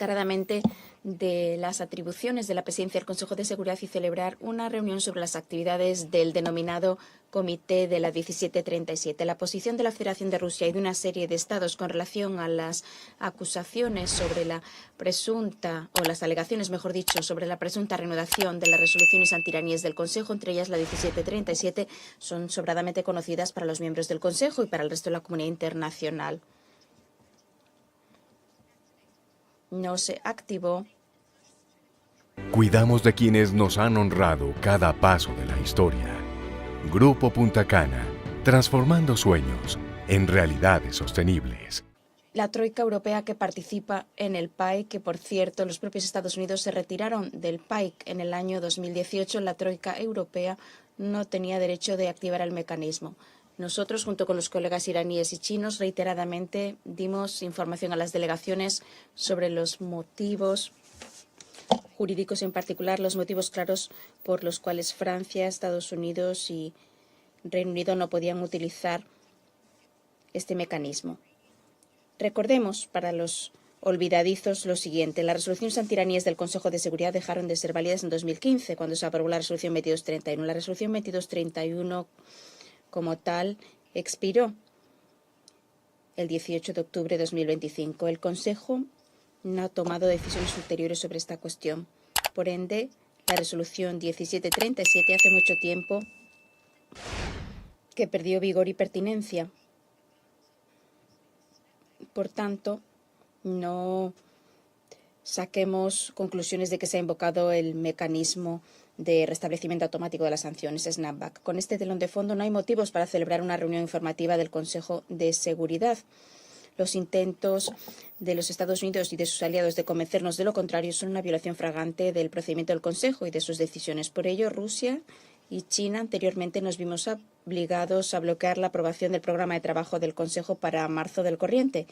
reiteradamente de las atribuciones de la Presidencia del Consejo de Seguridad y celebrar una reunión sobre las actividades del denominado Comité de la 1737. La posición de la Federación de Rusia y de una serie de estados con relación a las acusaciones sobre la presunta, o las alegaciones, mejor dicho, sobre la presunta reanudación de las resoluciones antiraníes del Consejo, entre ellas la 1737, son sobradamente conocidas para los miembros del Consejo y para el resto de la comunidad internacional. No se activó. Cuidamos de quienes nos han honrado cada paso de la historia. Grupo Punta Cana, transformando sueños en realidades sostenibles. La troika europea que participa en el PAIC, que por cierto los propios Estados Unidos se retiraron del PAIC en el año 2018, la troika europea no tenía derecho de activar el mecanismo. Nosotros, junto con los colegas iraníes y chinos, reiteradamente dimos información a las delegaciones sobre los motivos jurídicos, en particular los motivos claros por los cuales Francia, Estados Unidos y Reino Unido no podían utilizar este mecanismo. Recordemos para los olvidadizos lo siguiente. Las resoluciones antiraníes del Consejo de Seguridad dejaron de ser válidas en 2015, cuando se aprobó la resolución 2231. La resolución 2231 como tal expiró el 18 de octubre de 2025. El Consejo no ha tomado decisiones ulteriores sobre esta cuestión. Por ende, la resolución 1737 hace mucho tiempo que perdió vigor y pertinencia. Por tanto, no saquemos conclusiones de que se ha invocado el mecanismo de restablecimiento automático de las sanciones, snapback. Con este telón de fondo no hay motivos para celebrar una reunión informativa del Consejo de Seguridad. Los intentos de los Estados Unidos y de sus aliados de convencernos de lo contrario son una violación flagrante del procedimiento del Consejo y de sus decisiones. Por ello, Rusia y China anteriormente nos vimos obligados a bloquear la aprobación del programa de trabajo del Consejo para marzo del corriente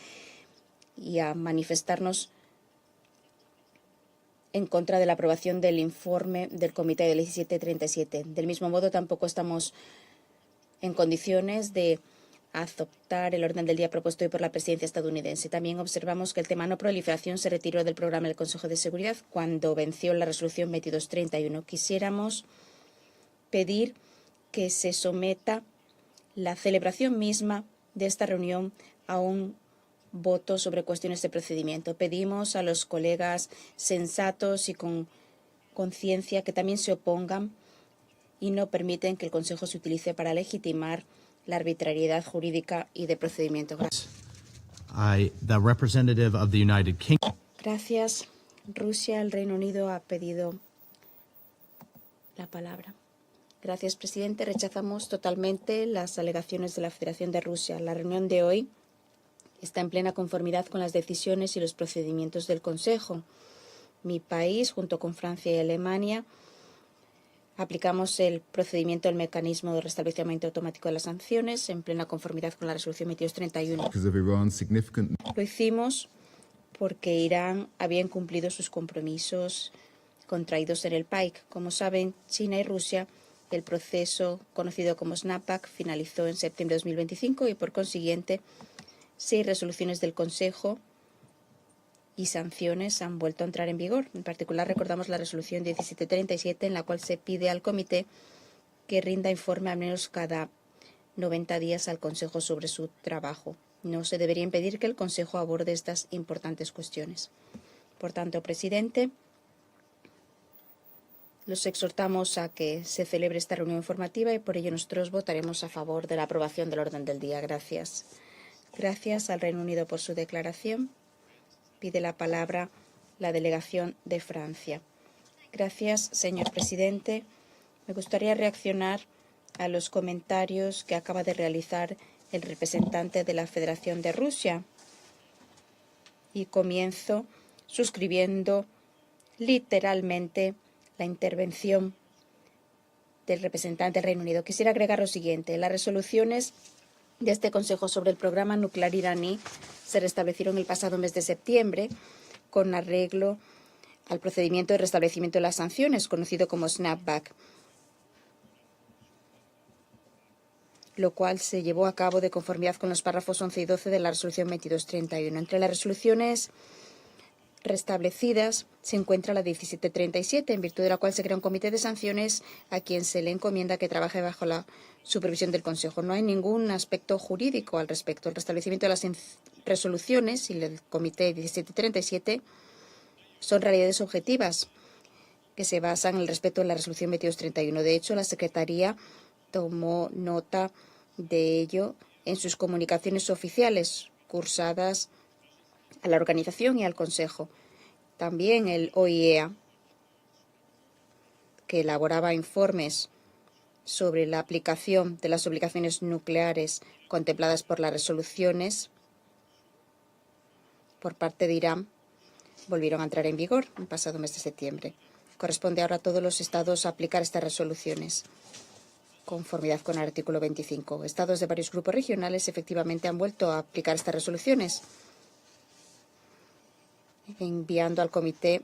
y a manifestarnos en contra de la aprobación del informe del Comité del 1737. Del mismo modo, tampoco estamos en condiciones de aceptar el orden del día propuesto hoy por la presidencia estadounidense. También observamos que el tema no proliferación se retiró del programa del Consejo de Seguridad cuando venció la resolución 2231. Quisiéramos pedir que se someta la celebración misma de esta reunión a un voto sobre cuestiones de procedimiento. Pedimos a los colegas sensatos y con conciencia que también se opongan y no permiten que el Consejo se utilice para legitimar la arbitrariedad jurídica y de procedimiento. The representative of the United Kingdom. Gracias. Rusia, el Reino Unido ha pedido la palabra. Gracias, presidente. Rechazamos totalmente las alegaciones de la Federación de Rusia. La reunión de hoy está en plena conformidad con las decisiones y los procedimientos del Consejo. Mi país, junto con Francia y Alemania, aplicamos el procedimiento del mecanismo de restablecimiento automático de las sanciones en plena conformidad con la resolución 2231. Lo hicimos porque Irán había incumplido sus compromisos contraídos en el PAIC. Como saben, China y Rusia, el proceso conocido como snapback finalizó en septiembre de 2025 y, por consiguiente, 6 resoluciones del Consejo y sanciones han vuelto a entrar en vigor. En particular, recordamos la resolución 1737, en la cual se pide al Comité que rinda informe al menos cada 90 días al Consejo sobre su trabajo. No se debería impedir que el Consejo aborde estas importantes cuestiones. Por tanto, presidente, los exhortamos a que se celebre esta reunión informativa y por ello nosotros votaremos a favor de la aprobación del orden del día. Gracias. Gracias al Reino Unido por su declaración. Pide la palabra la delegación de Francia. Gracias, señor presidente. Me gustaría reaccionar a los comentarios que acaba de realizar el representante de la Federación de Rusia. Y comienzo suscribiendo literalmente la intervención del representante del Reino Unido. Quisiera agregar lo siguiente. Las resoluciones de este Consejo sobre el programa nuclear iraní se restablecieron el pasado mes de septiembre con arreglo al procedimiento de restablecimiento de las sanciones, conocido como snapback, lo cual se llevó a cabo de conformidad con los párrafos 11 y 12 de la resolución 2231. Entre las resoluciones restablecidas se encuentra la 1737, en virtud de la cual se crea un comité de sanciones a quien se le encomienda que trabaje bajo la supervisión del Consejo. No hay ningún aspecto jurídico al respecto. El restablecimiento de las resoluciones y el comité 1737 son realidades objetivas que se basan en el respeto de la resolución 2231. De hecho, la Secretaría tomó nota de ello en sus comunicaciones oficiales cursadas a la organización y al Consejo. También el OIEA, que elaboraba informes sobre la aplicación de las obligaciones nucleares contempladas por las resoluciones por parte de Irán, volvieron a entrar en vigor el pasado mes de septiembre. Corresponde ahora a todos los estados aplicar estas resoluciones, conformidad con el artículo 25. Estados de varios grupos regionales efectivamente han vuelto a aplicar estas resoluciones, enviando al comité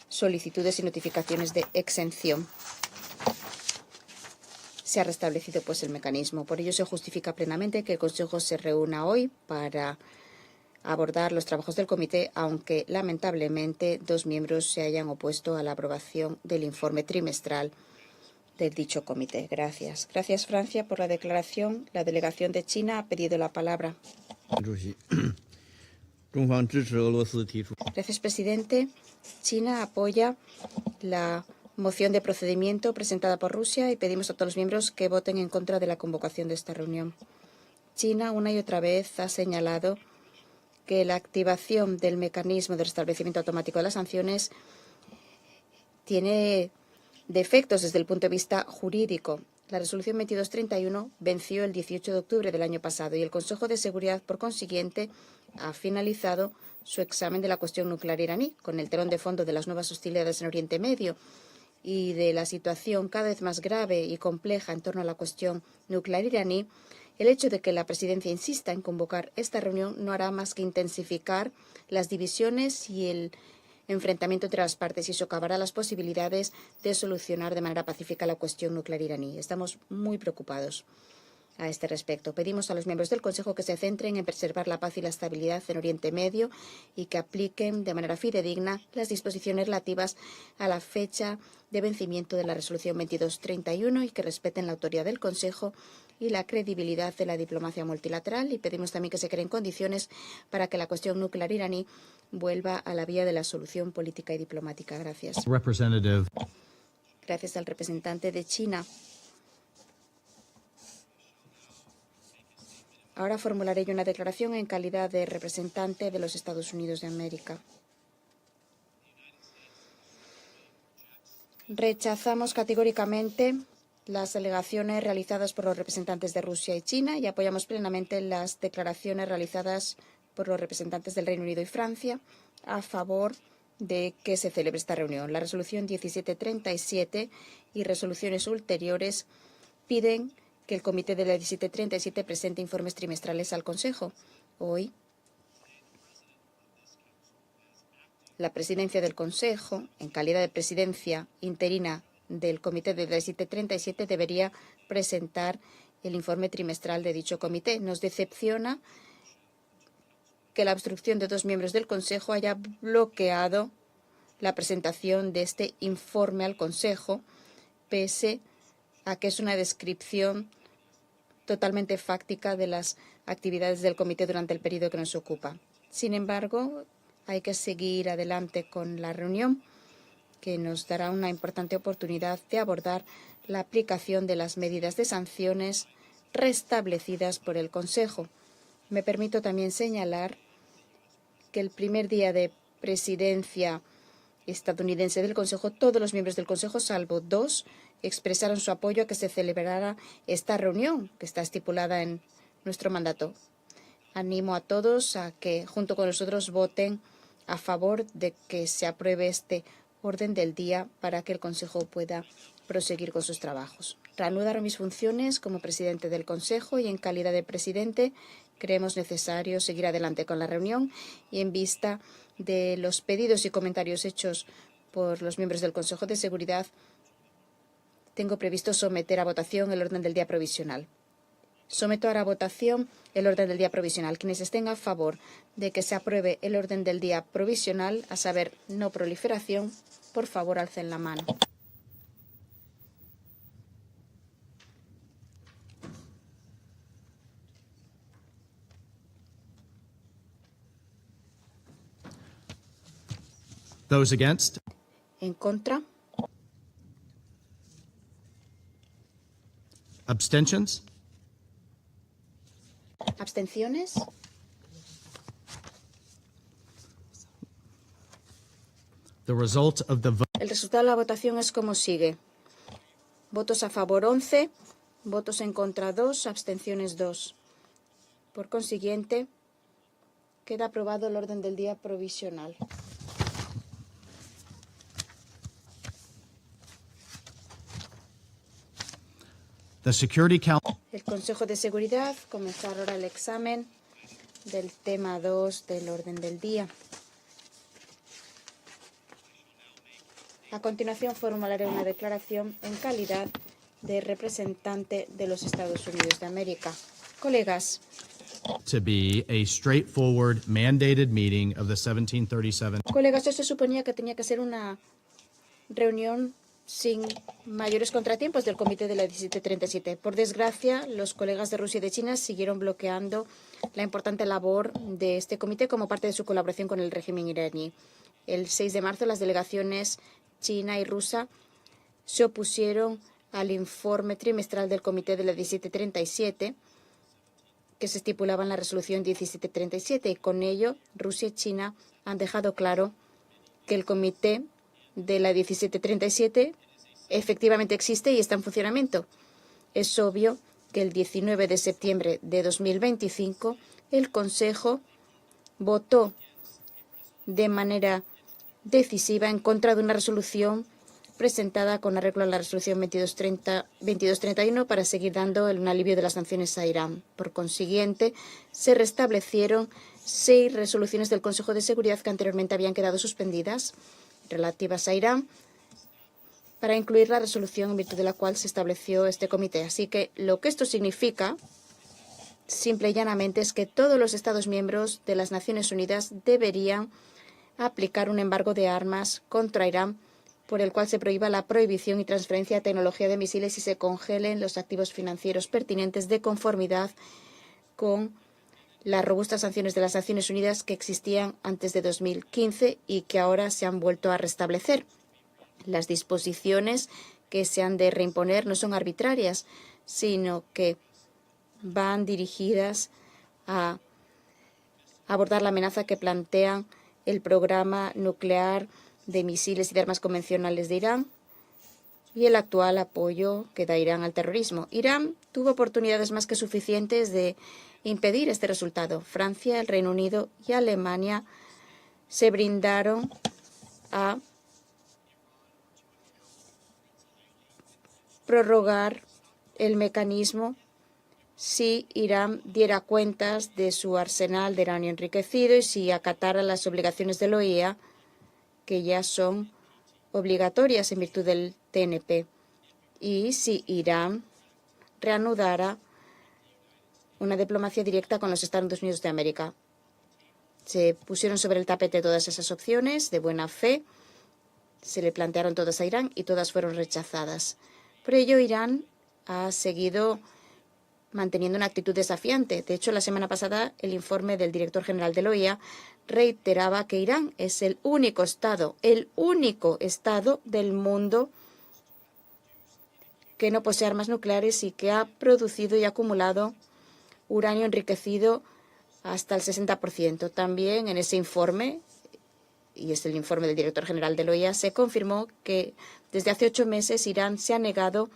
solicitudes y notificaciones de exención. Se ha restablecido pues el mecanismo. Por ello se justifica plenamente que el Consejo se reúna hoy para abordar los trabajos del comité, aunque lamentablemente 2 miembros se hayan opuesto a la aprobación del informe trimestral del dicho comité. Gracias. Gracias, Francia, por la declaración. La delegación de China ha pedido la palabra. Gracias, presidente. China apoya la moción de procedimiento presentada por Rusia y pedimos a todos los miembros que voten en contra de la convocación de esta reunión. China una y otra vez ha señalado que la activación del mecanismo de restablecimiento automático de las sanciones tiene defectos desde el punto de vista jurídico. La resolución 2231 venció el 18 de octubre del año pasado y el Consejo de Seguridad, por consiguiente, ha finalizado su examen de la cuestión nuclear iraní, con el telón de fondo de las nuevas hostilidades en Oriente Medio y de la situación cada vez más grave y compleja en torno a la cuestión nuclear iraní. El hecho de que la presidencia insista en convocar esta reunión no hará más que intensificar las divisiones y el enfrentamiento entre las partes y socavará las posibilidades de solucionar de manera pacífica la cuestión nuclear iraní. Estamos muy preocupados a este respecto. Pedimos a los miembros del Consejo que se centren en preservar la paz y la estabilidad en Oriente Medio y que apliquen de manera fidedigna las disposiciones relativas a la fecha de vencimiento de la resolución 2231 y que respeten la autoridad del Consejo y la credibilidad de la diplomacia multilateral. Y pedimos también que se creen condiciones para que la cuestión nuclear iraní vuelva a la vía de la solución política y diplomática. Gracias. Gracias al representante de China. Ahora formularé yo una declaración en calidad de representante de los Estados Unidos de América. Rechazamos categóricamente las alegaciones realizadas por los representantes de Rusia y China y apoyamos plenamente las declaraciones realizadas por los representantes del Reino Unido y Francia a favor de que se celebre esta reunión. La resolución 1737 y resoluciones ulteriores piden que el comité de la 1737 presente informes trimestrales al Consejo. Hoy, la presidencia del Consejo, en calidad de presidencia interina del comité de la 1737, debería presentar el informe trimestral de dicho comité. Nos decepciona que la obstrucción de 2 miembros del Consejo haya bloqueado la presentación de este informe al Consejo, pese a que es una descripción totalmente fáctica de las actividades del comité durante el periodo que nos ocupa. Sin embargo, hay que seguir adelante con la reunión, que nos dará una importante oportunidad de abordar la aplicación de las medidas de sanciones restablecidas por el Consejo. Me permito también señalar que el primer día de presidencia estadounidense del Consejo, todos los miembros del Consejo, salvo 2, expresaron su apoyo a que se celebrara esta reunión, que está estipulada en nuestro mandato. Animo a todos a que, junto con nosotros, voten a favor de que se apruebe este orden del día para que el Consejo pueda proseguir con sus trabajos. Reanudaron mis funciones como presidente del Consejo y en calidad de presidente creemos necesario seguir adelante con la reunión y en vista de los pedidos y comentarios hechos por los miembros del Consejo de Seguridad, tengo previsto someter a votación el orden del día provisional. Someto ahora a votación el orden del día provisional. Quienes estén a favor de que se apruebe el orden del día provisional, a saber, no proliferación, por favor alcen la mano. Those against? En contra, Abstentions? abstenciones. The result of the vote El resultado de la votación es como sigue. Votos a favor 11, votos en contra 2, abstenciones 2. Por consiguiente, queda aprobado el orden del día provisional. the Security Council El Consejo de Seguridad comenzará ahora el examen del tema 2 del orden del día. A continuación formularé una declaración en calidad de representante de los Estados Unidos de América. Colegas, to be a straightforward mandated meeting of the 1737 esto se suponía que tenía que ser una reunión sin mayores contratiempos del Comité de la 1737. Por desgracia, los colegas de Rusia y de China siguieron bloqueando la importante labor de este comité como parte de su colaboración con el régimen iraní. El 6 de marzo, las delegaciones china y rusa se opusieron al informe trimestral del Comité de la 1737 que se estipulaba en la resolución 1737 y con ello Rusia y China han dejado claro que el Comité de la 1737 efectivamente existe y está en funcionamiento. Es obvio que el 19 de septiembre de 2025 el Consejo votó de manera decisiva en contra de una resolución presentada con arreglo a la resolución 2231 para seguir dando un alivio de las sanciones a Irán. Por consiguiente, se restablecieron 6 resoluciones del Consejo de Seguridad que anteriormente habían quedado suspendidas relativas a Irán para incluir la resolución en virtud de la cual se estableció este comité. Así que lo que esto significa, simple y llanamente, es que todos los Estados miembros de las Naciones Unidas deberían aplicar un embargo de armas contra Irán por el cual se prohíba la prohibición y transferencia de tecnología de misiles y se congelen los activos financieros pertinentes de conformidad con las robustas sanciones de las Naciones Unidas que existían antes de 2015 y que ahora se han vuelto a restablecer. Las disposiciones que se han de reimponer no son arbitrarias, sino que van dirigidas a abordar la amenaza que plantean el programa nuclear de misiles y de armas convencionales de Irán y el actual apoyo que da Irán al terrorismo. Irán tuvo oportunidades más que suficientes de impedir este resultado. Francia, el Reino Unido y Alemania se brindaron a prorrogar el mecanismo si Irán diera cuentas de su arsenal de uranio enriquecido y si acatara las obligaciones de la OEA, que ya son obligatorias en virtud del TNP, y si Irán reanudara una diplomacia directa con los Estados Unidos de América. Se pusieron sobre el tapete todas esas opciones de buena fe, se le plantearon todas a Irán y todas fueron rechazadas. Por ello, Irán ha seguido manteniendo una actitud desafiante. De hecho, la semana pasada, el informe del director general de la OEA reiteraba que Irán es el único Estado del mundo que no posee armas nucleares y que ha producido y acumulado uranio enriquecido hasta el 60%. También en ese informe, y es el informe del director general de la OEA, se confirmó que desde hace 8 meses Irán se ha negado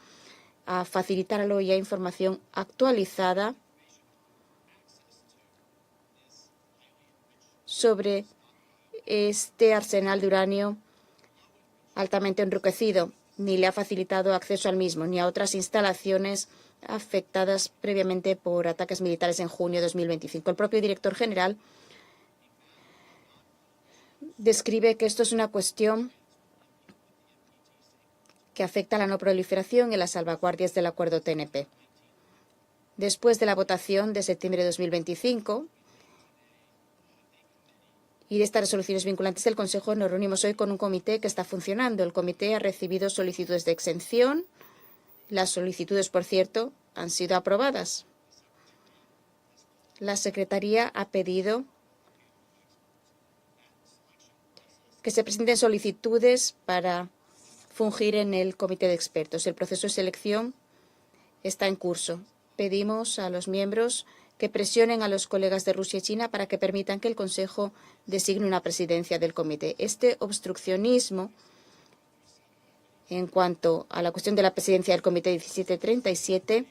a facilitar a la OEA información actualizada sobre este arsenal de uranio altamente enriquecido, ni le ha facilitado acceso al mismo, ni a otras instalaciones afectadas previamente por ataques militares en junio de 2025. El propio director general describe que esto es una cuestión que afecta a la no proliferación y las salvaguardias del acuerdo TNP. Después de la votación de septiembre de 2025 y de estas resoluciones vinculantes del Consejo, nos reunimos hoy con un comité que está funcionando. El comité ha recibido solicitudes de exención. Las solicitudes, por cierto, han sido aprobadas. La Secretaría ha pedido que se presenten solicitudes para fungir en el comité de expertos. El proceso de selección está en curso. Pedimos a los miembros que presionen a los colegas de Rusia y China para que permitan que el Consejo designe una presidencia del comité. Este obstruccionismo en cuanto a la cuestión de la presidencia del comité 1737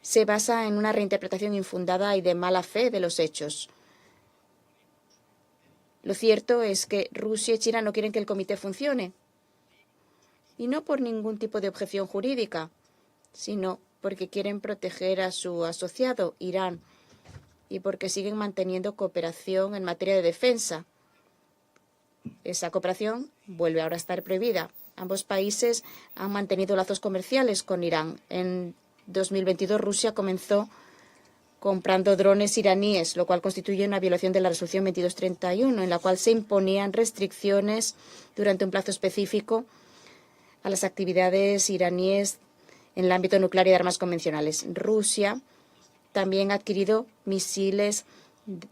se basa en una reinterpretación infundada y de mala fe de los hechos. Lo cierto es que Rusia y China no quieren que el comité funcione, y no por ningún tipo de objeción jurídica, sino porque quieren proteger a su asociado, Irán, y porque siguen manteniendo cooperación en materia de defensa. Esa cooperación vuelve ahora a estar prohibida. Ambos países han mantenido lazos comerciales con Irán. En 2022, Rusia comenzó comprando drones iraníes, lo cual constituye una violación de la resolución 2231, en la cual se imponían restricciones durante un plazo específico a las actividades iraníes en el ámbito nuclear y de armas convencionales. Rusia también ha adquirido misiles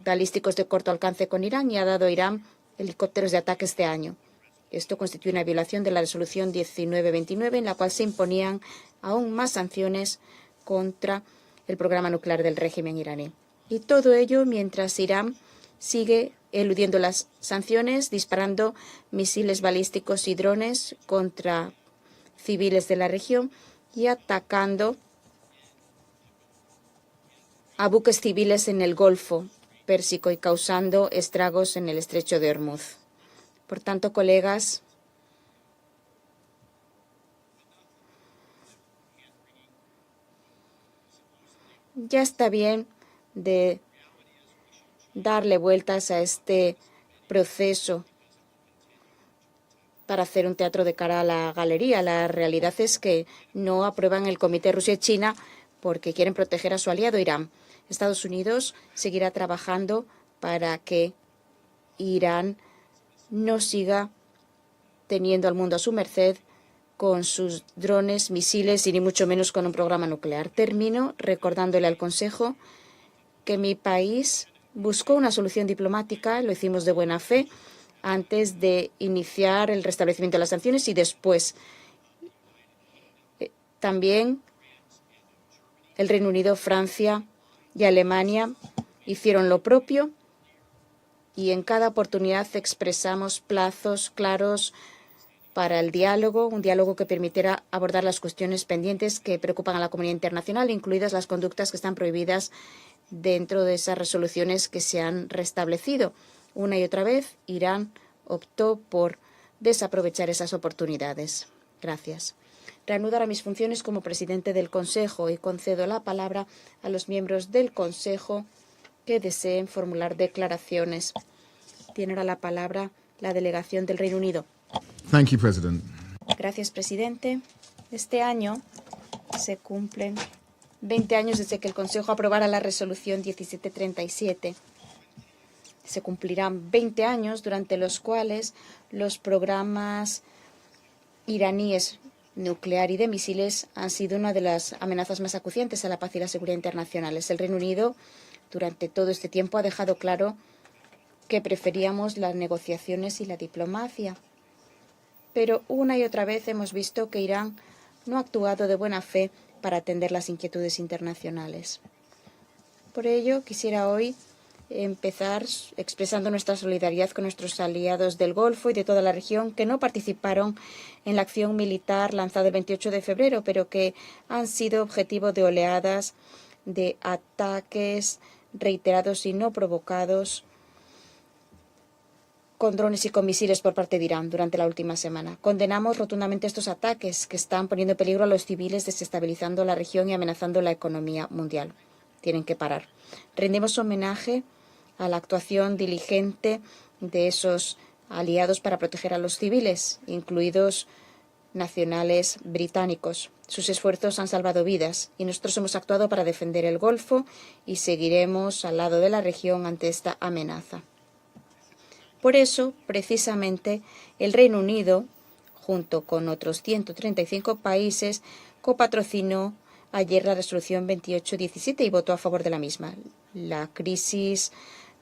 balísticos de corto alcance con Irán y ha dado a Irán helicópteros de ataque este año. Esto constituye una violación de la resolución 1929, en la cual se imponían aún más sanciones contra el programa nuclear del régimen iraní. Y todo ello mientras Irán sigue eludiendo las sanciones, disparando misiles balísticos y drones contra civiles de la región y atacando a buques civiles en el Golfo Pérsico y causando estragos en el estrecho de Hormuz. Por tanto, colegas, ya está bien de darle vueltas a este proceso para hacer un teatro de cara a la galería. La realidad es que no aprueban el Comité Rusia y China porque quieren proteger a su aliado Irán. Estados Unidos seguirá trabajando para que Irán no siga teniendo al mundo a su merced con sus drones, misiles y ni mucho menos con un programa nuclear. Termino recordándole al Consejo que mi país buscó una solución diplomática, lo hicimos de buena fe, antes de iniciar el restablecimiento de las sanciones y después. También el Reino Unido, Francia y Alemania hicieron lo propio y en cada oportunidad expresamos plazos claros para el diálogo, un diálogo que permitiera abordar las cuestiones pendientes que preocupan a la comunidad internacional, incluidas las conductas que están prohibidas dentro de esas resoluciones que se han restablecido. Una y otra vez, Irán optó por desaprovechar esas oportunidades. Gracias. Reanudo ahora mis funciones como presidente del Consejo y concedo la palabra a los miembros del Consejo que deseen formular declaraciones. Tiene ahora la palabra la delegación del Reino Unido. Thank you, President. Gracias, presidente. Este año se cumplen 20 años desde que el Consejo aprobara la resolución 1737. Se cumplirán 20 años durante los cuales los programas iraníes nuclear y de misiles han sido una de las amenazas más acuciantes a la paz y la seguridad internacionales. El Reino Unido, durante todo este tiempo, ha dejado claro que preferíamos las negociaciones y la diplomacia. Pero una y otra vez hemos visto que Irán no ha actuado de buena fe para atender las inquietudes internacionales. Por ello, quisiera hoy empezar expresando nuestra solidaridad con nuestros aliados del Golfo y de toda la región que no participaron en la acción militar lanzada el 28 de febrero, pero que han sido objetivo de oleadas de ataques reiterados y no provocados con drones y con misiles por parte de Irán durante la última semana. Condenamos rotundamente estos ataques que están poniendo en peligro a los civiles, desestabilizando la región y amenazando la economía mundial. Tienen que parar. Rendimos homenaje a la actuación diligente de esos aliados para proteger a los civiles, incluidos nacionales británicos. Sus esfuerzos han salvado vidas y nosotros hemos actuado para defender el Golfo y seguiremos al lado de la región ante esta amenaza. Por eso, precisamente, el Reino Unido, junto con otros 135 países, copatrocinó ayer la resolución 2817 y votó a favor de la misma. La crisis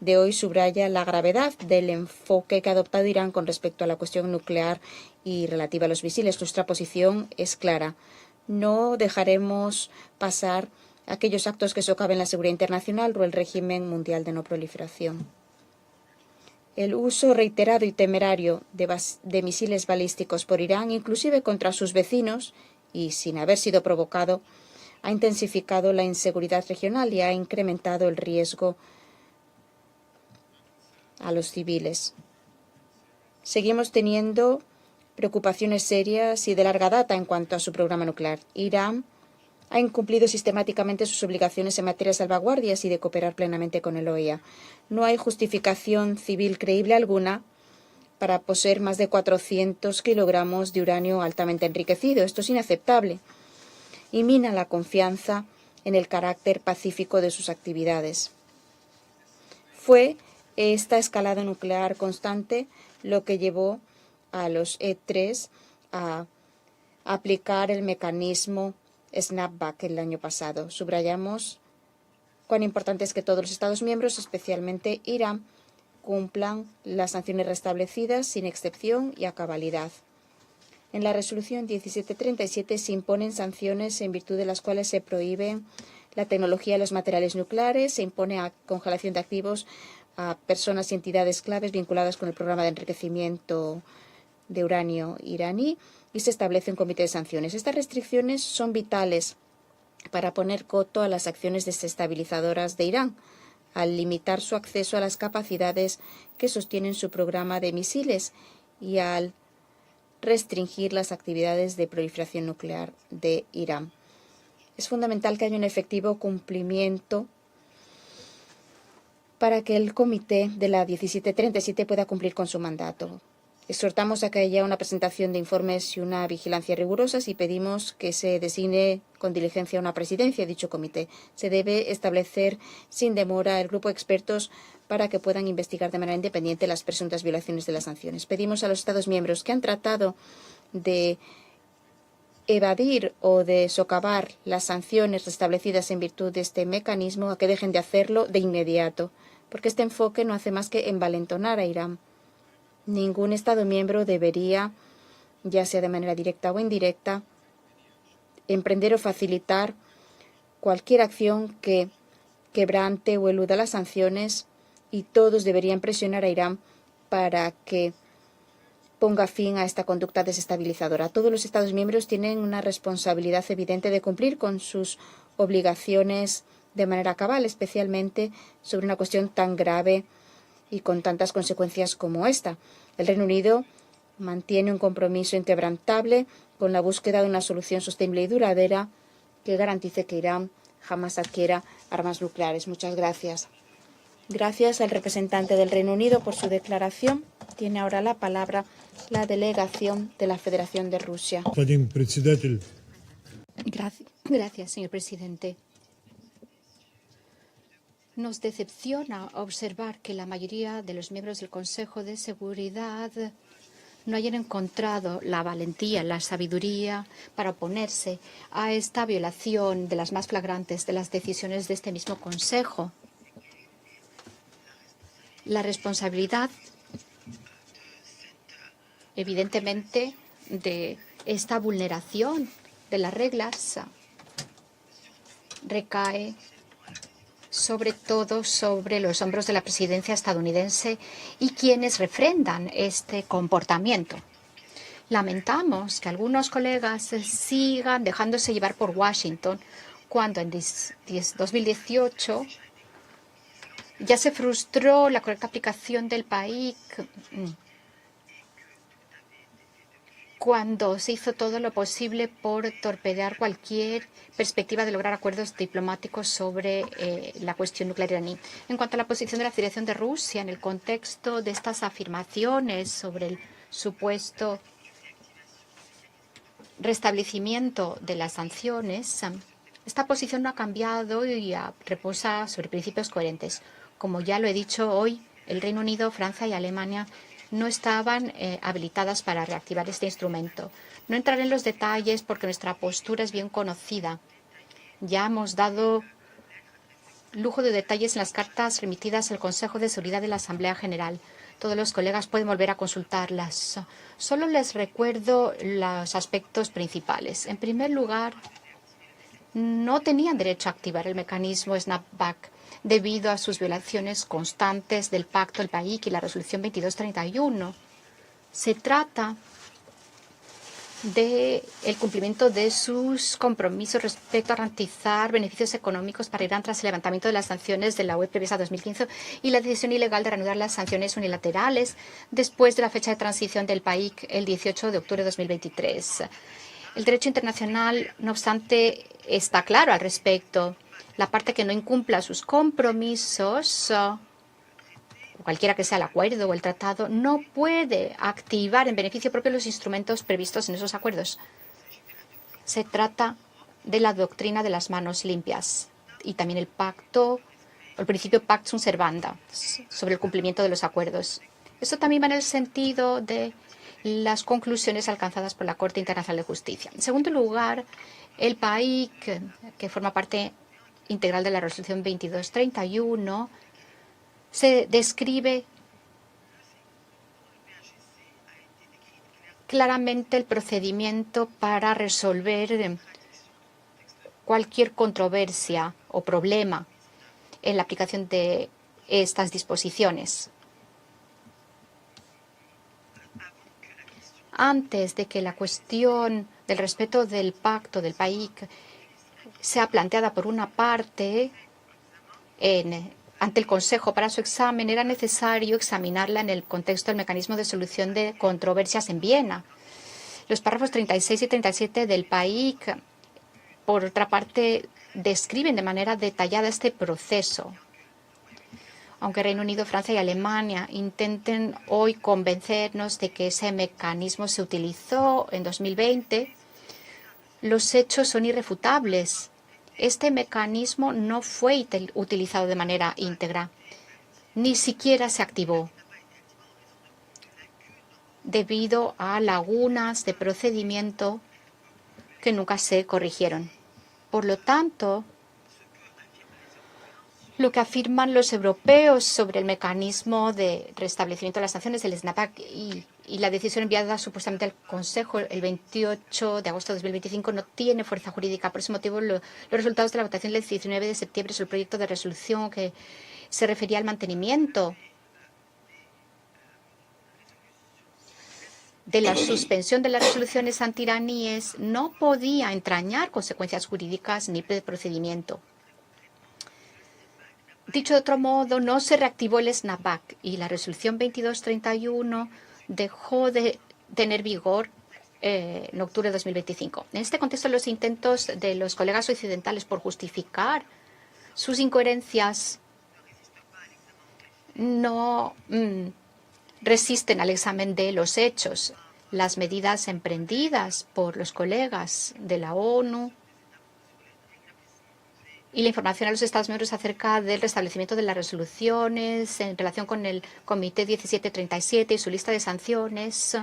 de hoy subraya la gravedad del enfoque que ha adoptado Irán con respecto a la cuestión nuclear y relativa a los misiles. Nuestra posición es clara. No dejaremos pasar aquellos actos que socaven la seguridad internacional o el régimen mundial de no proliferación. El uso reiterado y temerario de misiles balísticos por Irán, inclusive contra sus vecinos y sin haber sido provocado, ha intensificado la inseguridad regional y ha incrementado el riesgo a los civiles. Seguimos teniendo preocupaciones serias y de larga data en cuanto a su programa nuclear. Irán ha incumplido sistemáticamente sus obligaciones en materia de salvaguardias y de cooperar plenamente con el OEA. No hay justificación civil creíble alguna para poseer más de 400 kilogramos de uranio altamente enriquecido. Esto es inaceptable y mina la confianza en el carácter pacífico de sus actividades. Fue esta escalada nuclear constante lo que llevó a los E3 a aplicar el mecanismo snapback el año pasado. Subrayamos cuán importante es que todos los Estados miembros, especialmente Irán, cumplan las sanciones restablecidas sin excepción y a cabalidad. En la resolución 1737 se imponen sanciones en virtud de las cuales se prohíbe la tecnología y los materiales nucleares, se impone a congelación de activos a personas y entidades claves vinculadas con el programa de enriquecimiento de uranio iraní y se establece un comité de sanciones. Estas restricciones son vitales para poner coto a las acciones desestabilizadoras de Irán, al limitar su acceso a las capacidades que sostienen su programa de misiles y al restringir las actividades de proliferación nuclear de Irán. Es fundamental que haya un efectivo cumplimiento para que el comité de la 1737 pueda cumplir con su mandato. Exhortamos a que haya una presentación de informes y una vigilancia rigurosas y pedimos que se designe con diligencia una presidencia de dicho comité. Se debe establecer sin demora el grupo de expertos para que puedan investigar de manera independiente las presuntas violaciones de las sanciones. Pedimos a los Estados miembros que han tratado de evadir o de socavar las sanciones establecidas en virtud de este mecanismo a que dejen de hacerlo de inmediato, porque este enfoque no hace más que envalentonar a Irán. Ningún Estado miembro debería, ya sea de manera directa o indirecta, emprender o facilitar cualquier acción que quebrante o eluda las sanciones, y todos deberían presionar a Irán para que ponga fin a esta conducta desestabilizadora. Todos los Estados miembros tienen una responsabilidad evidente de cumplir con sus obligaciones de manera cabal, especialmente sobre una cuestión tan grave y con tantas consecuencias como esta. El Reino Unido mantiene un compromiso inquebrantable con la búsqueda de una solución sostenible y duradera que garantice que Irán jamás adquiera armas nucleares. Muchas gracias. Gracias al representante del Reino Unido por su declaración. Tiene ahora la palabra la delegación de la Federación de Rusia. Gracias, señor presidente. Nos decepciona observar que la mayoría de los miembros del Consejo de Seguridad no hayan encontrado la valentía, la sabiduría para oponerse a esta violación de las más flagrantes de las decisiones de este mismo Consejo. La responsabilidad, evidentemente, de esta vulneración de las reglas recae sobre todo sobre los hombros de la presidencia estadounidense y quienes refrendan este comportamiento. Lamentamos que algunos colegas sigan dejándose llevar por Washington cuando en 2018 ya se frustró la correcta aplicación del PAIC, cuando se hizo todo lo posible por torpedear cualquier perspectiva de lograr acuerdos diplomáticos sobre la cuestión nuclear iraní. En cuanto a la posición de la Federación de Rusia en el contexto de estas afirmaciones sobre el supuesto restablecimiento de las sanciones, esta posición no ha cambiado y reposa sobre principios coherentes. Como ya lo he dicho hoy, el Reino Unido, Francia y Alemania no estaban habilitadas para reactivar este instrumento. No entraré en los detalles porque nuestra postura es bien conocida. Ya hemos dado lujo de detalles en las cartas remitidas al Consejo de Seguridad de la Asamblea General. Todos los colegas pueden volver a consultarlas. Solo les recuerdo los aspectos principales. En primer lugar, no tenían derecho a activar el mecanismo snapback debido a sus violaciones constantes del Pacto del PAIC y la Resolución 2231. Se trata del cumplimiento de sus compromisos respecto a garantizar beneficios económicos para Irán tras el levantamiento de las sanciones de la UE previas a 2015 y la decisión ilegal de reanudar las sanciones unilaterales después de la fecha de transición del PAIC el 18 de octubre de 2023. El derecho internacional, no obstante, está claro al respecto. La parte que no incumpla sus compromisos, cualquiera que sea el acuerdo o el tratado, no puede activar en beneficio propio los instrumentos previstos en esos acuerdos. Se trata de la doctrina de las manos limpias y también el pacto, el principio Pax sunt servanda, sobre el cumplimiento de los acuerdos. Esto también va en el sentido de las conclusiones alcanzadas por la Corte Internacional de Justicia. En segundo lugar, el PAIC, que forma parte integral de la Resolución 2231, se describe claramente el procedimiento para resolver cualquier controversia o problema en la aplicación de estas disposiciones. Antes de que la cuestión del respeto del pacto del PAIC sea planteada por una parte ante el Consejo para su examen, era necesario examinarla en el contexto del mecanismo de solución de controversias en Viena. Los párrafos 36 y 37 del PAIC, por otra parte, describen de manera detallada este proceso. Aunque Reino Unido, Francia y Alemania intenten hoy convencernos de que ese mecanismo se utilizó en 2020, los hechos son irrefutables. Este mecanismo no fue utilizado de manera íntegra, ni siquiera se activó, debido a lagunas de procedimiento que nunca se corrigieron. Por lo tanto, lo que afirman los europeos sobre el mecanismo de restablecimiento de las sanciones, el snapback y la decisión enviada supuestamente al Consejo el 28 de agosto de 2025 no tiene fuerza jurídica. Por ese motivo, los resultados de la votación del 19 de septiembre sobre el proyecto de resolución que se refería al mantenimiento de la suspensión de las resoluciones antiraníes no podía entrañar consecuencias jurídicas ni de procedimiento. Dicho de otro modo, no se reactivó el snapback y la resolución 2231 dejó de tener vigor en octubre de 2025. En este contexto, los intentos de los colegas occidentales por justificar sus incoherencias no resisten al examen de los hechos. Las medidas emprendidas por los colegas de la ONU y la información a los Estados miembros acerca del restablecimiento de las resoluciones en relación con el Comité 1737 y su lista de sanciones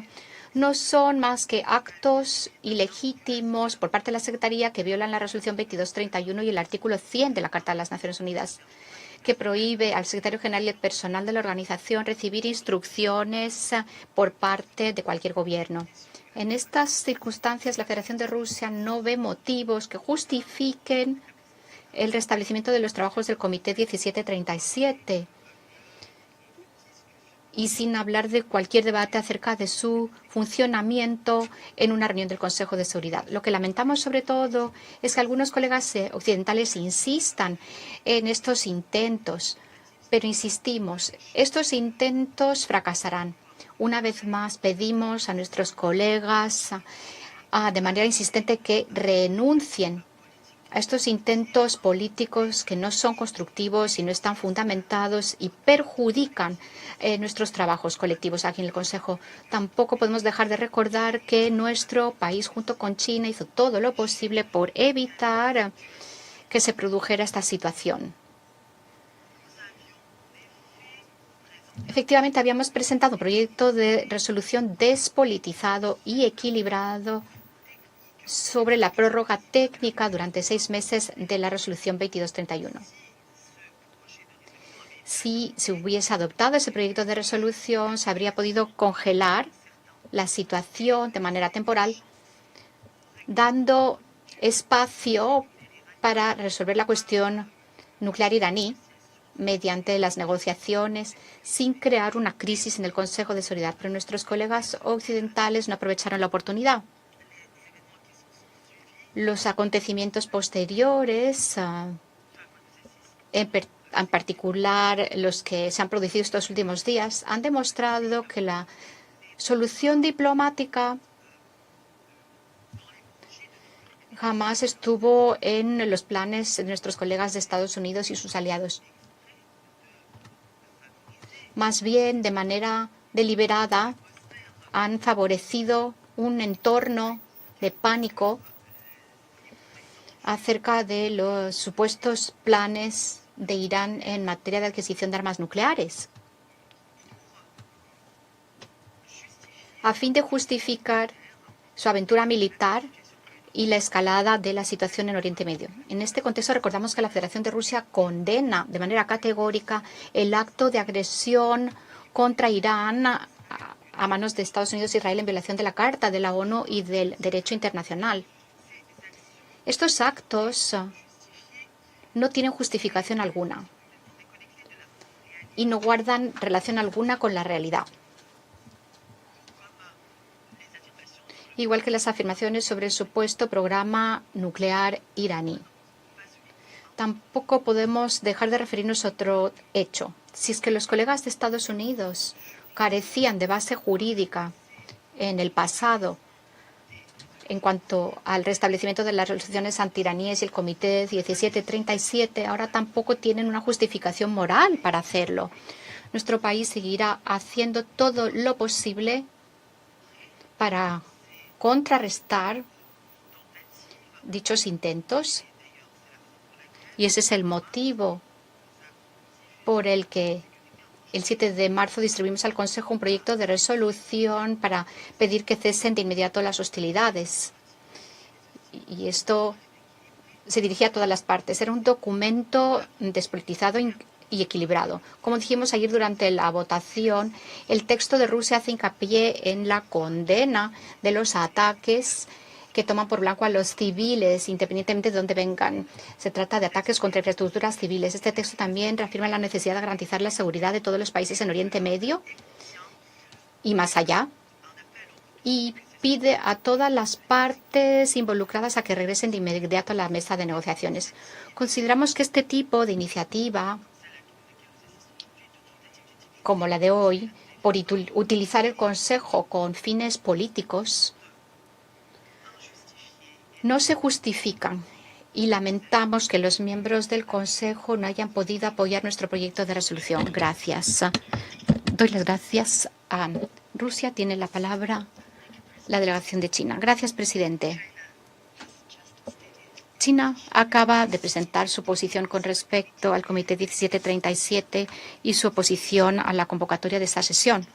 no son más que actos ilegítimos por parte de la Secretaría que violan la Resolución 2231 y el artículo 100 de la Carta de las Naciones Unidas, que prohíbe al secretario general y el personal de la organización recibir instrucciones por parte de cualquier gobierno. En estas circunstancias, la Federación de Rusia no ve motivos que justifiquen el restablecimiento de los trabajos del Comité 1737 y sin hablar de cualquier debate acerca de su funcionamiento en una reunión del Consejo de Seguridad. Lo que lamentamos sobre todo es que algunos colegas occidentales insistan en estos intentos, pero insistimos, estos intentos fracasarán. Una vez más pedimos a nuestros colegas de manera insistente que renuncien a estos intentos políticos que no son constructivos y no están fundamentados y perjudican nuestros trabajos colectivos aquí en el Consejo. Tampoco podemos dejar de recordar que nuestro país, junto con China, hizo todo lo posible por evitar que se produjera esta situación. Efectivamente, habíamos presentado un proyecto de resolución despolitizado y equilibrado sobre la prórroga técnica durante 6 meses de la resolución 2231. Si se hubiese adoptado ese proyecto de resolución, se habría podido congelar la situación de manera temporal, dando espacio para resolver la cuestión nuclear iraní mediante las negociaciones, sin crear una crisis en el Consejo de Seguridad. Pero nuestros colegas occidentales no aprovecharon la oportunidad. Los acontecimientos posteriores, en particular los que se han producido estos últimos días, han demostrado que la solución diplomática jamás estuvo en los planes de nuestros colegas de Estados Unidos y sus aliados. Más bien, de manera deliberada, han favorecido un entorno de pánico acerca de los supuestos planes de Irán en materia de adquisición de armas nucleares, a fin de justificar su aventura militar y la escalada de la situación en Oriente Medio. En este contexto, recordamos que la Federación de Rusia condena de manera categórica el acto de agresión contra Irán a manos de Estados Unidos e Israel en violación de la Carta de la ONU y del derecho internacional. Estos actos no tienen justificación alguna y no guardan relación alguna con la realidad. Igual que las afirmaciones sobre el supuesto programa nuclear iraní. Tampoco podemos dejar de referirnos a otro hecho. Si es que los colegas de Estados Unidos carecían de base jurídica en el pasado en cuanto al restablecimiento de las resoluciones antiraníes y el Comité 1737, ahora tampoco tienen una justificación moral para hacerlo. Nuestro país seguirá haciendo todo lo posible para contrarrestar dichos intentos, y ese es el motivo por el que el 7 de marzo distribuimos al Consejo un proyecto de resolución para pedir que cesen de inmediato las hostilidades. Y esto se dirigía a todas las partes. Era un documento despolitizado y equilibrado. Como dijimos ayer durante la votación, el texto de Rusia hace hincapié en la condena de los ataques que toman por blanco a los civiles, independientemente de dónde vengan. Se trata de ataques contra infraestructuras civiles. Este texto también reafirma la necesidad de garantizar la seguridad de todos los países en Oriente Medio y más allá. Y pide a todas las partes involucradas a que regresen de inmediato a la mesa de negociaciones. Consideramos que este tipo de iniciativa, como la de hoy, por utilizar el Consejo con fines políticos, no se justifican, y lamentamos que los miembros del Consejo no hayan podido apoyar nuestro proyecto de resolución. Gracias. Doy las gracias a Rusia. Tiene la palabra la delegación de China. Gracias, presidente. China acaba de presentar su posición con respecto al Comité 1737 y su oposición a la convocatoria de esta sesión.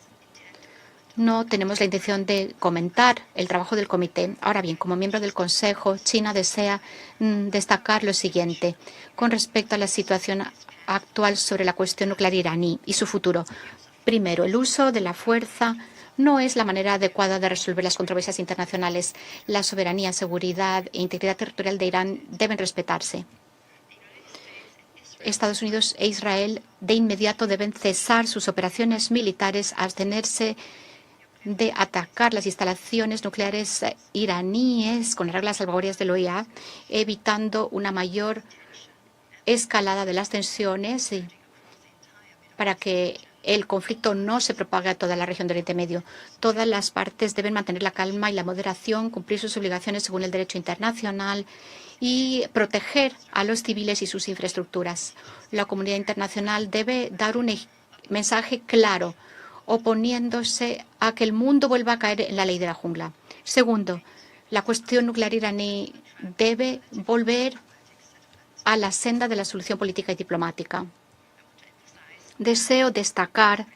No tenemos la intención de comentar el trabajo del comité. Ahora bien, como miembro del Consejo, China desea destacar lo siguiente con respecto a la situación actual sobre la cuestión nuclear iraní y su futuro. Primero, el uso de la fuerza no es la manera adecuada de resolver las controversias internacionales. La soberanía, seguridad e integridad territorial de Irán deben respetarse. Estados Unidos e Israel de inmediato deben cesar sus operaciones militares, abstenerse de atacar las instalaciones nucleares iraníes con las reglas salvaguardias de la OEA, evitando una mayor escalada de las tensiones para que el conflicto no se propague a toda la región del Oriente Medio. Todas las partes deben mantener la calma y la moderación, cumplir sus obligaciones según el derecho internacional y proteger a los civiles y sus infraestructuras. La comunidad internacional debe dar un mensaje claro, oponiéndose a que el mundo vuelva a caer en la ley de la jungla. Segundo, la cuestión nuclear iraní debe volver a la senda de la solución política y diplomática. Deseo destacar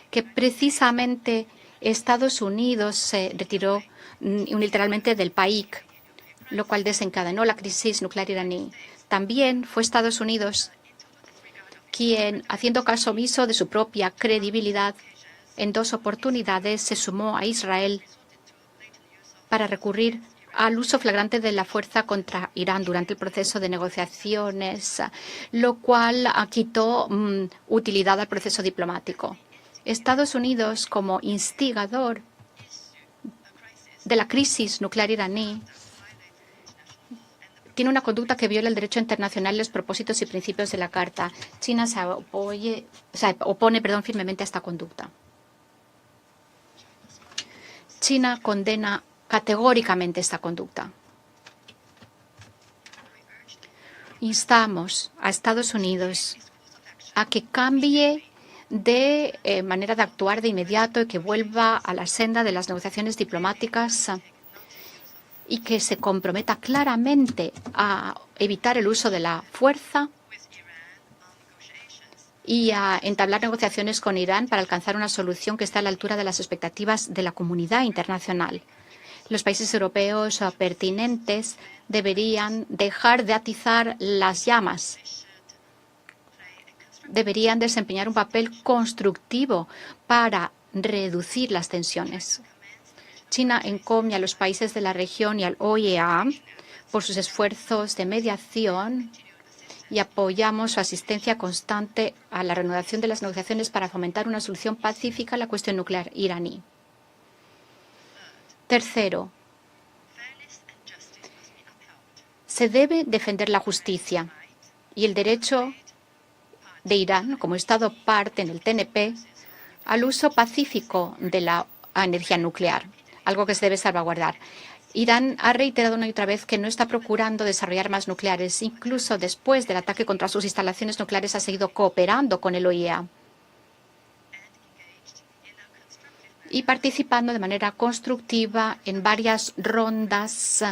que precisamente Estados Unidos se retiró unilateralmente del PAIC, lo cual desencadenó la crisis nuclear iraní. También fue Estados Unidos quien, haciendo caso omiso de su propia credibilidad, en 2 oportunidades se sumó a Israel para recurrir al uso flagrante de la fuerza contra Irán durante el proceso de negociaciones, lo cual quitó utilidad al proceso diplomático. Estados Unidos, como instigador de la crisis nuclear iraní, tiene una conducta que viola el derecho internacional y los propósitos y principios de la Carta. China se opone firmemente a esta conducta. China condena categóricamente esta conducta. Instamos a Estados Unidos a que cambie de manera de actuar de inmediato y que vuelva a la senda de las negociaciones diplomáticas y que se comprometa claramente a evitar el uso de la fuerza y a entablar negociaciones con Irán para alcanzar una solución que esté a la altura de las expectativas de la comunidad internacional. Los países europeos pertinentes deberían dejar de atizar las llamas. Deberían desempeñar un papel constructivo para reducir las tensiones. China encomienda a los países de la región y al OIEA por sus esfuerzos de mediación y apoyamos su asistencia constante a la reanudación de las negociaciones para fomentar una solución pacífica a la cuestión nuclear iraní. Tercero, se debe defender la justicia y el derecho de Irán, como Estado parte en el TNP, al uso pacífico de la energía nuclear, algo que se debe salvaguardar. Irán ha reiterado una y otra vez que no está procurando desarrollar armas nucleares. Incluso después del ataque contra sus instalaciones nucleares ha seguido cooperando con el OIEA y participando de manera constructiva en varias rondas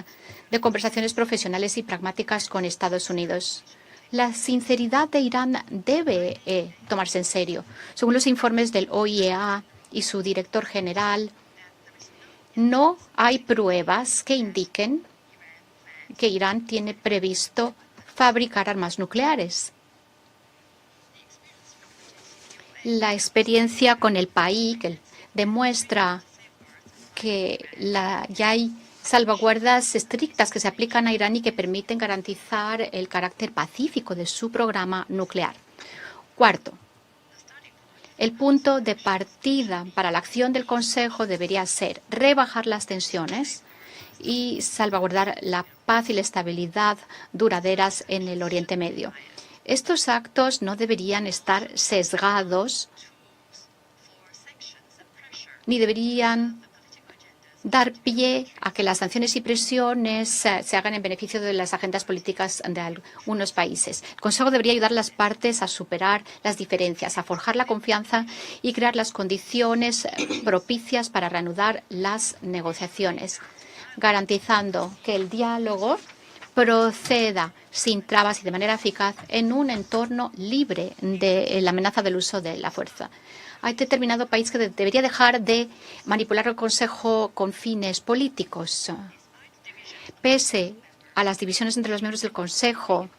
de conversaciones profesionales y pragmáticas con Estados Unidos. La sinceridad de Irán debe tomarse en serio. Según los informes del OIEA y su director general, no hay pruebas que indiquen que Irán tiene previsto fabricar armas nucleares. La experiencia con el PAIC demuestra que ya hay salvaguardas estrictas que se aplican a Irán y que permiten garantizar el carácter pacífico de su programa nuclear. Cuarto, el punto de partida para la acción del Consejo debería ser rebajar las tensiones y salvaguardar la paz y la estabilidad duraderas en el Oriente Medio. Estos actos no deberían estar sesgados ni deberían dar pie a que las sanciones y presiones se hagan en beneficio de las agendas políticas de algunos países. El Consejo debería ayudar a las partes a superar las diferencias, a forjar la confianza y crear las condiciones propicias para reanudar las negociaciones, garantizando que el diálogo proceda sin trabas y de manera eficaz en un entorno libre de la amenaza del uso de la fuerza. Hay determinado país que debería dejar de manipular el Consejo con fines políticos. Pese a las divisiones entre los miembros del Consejo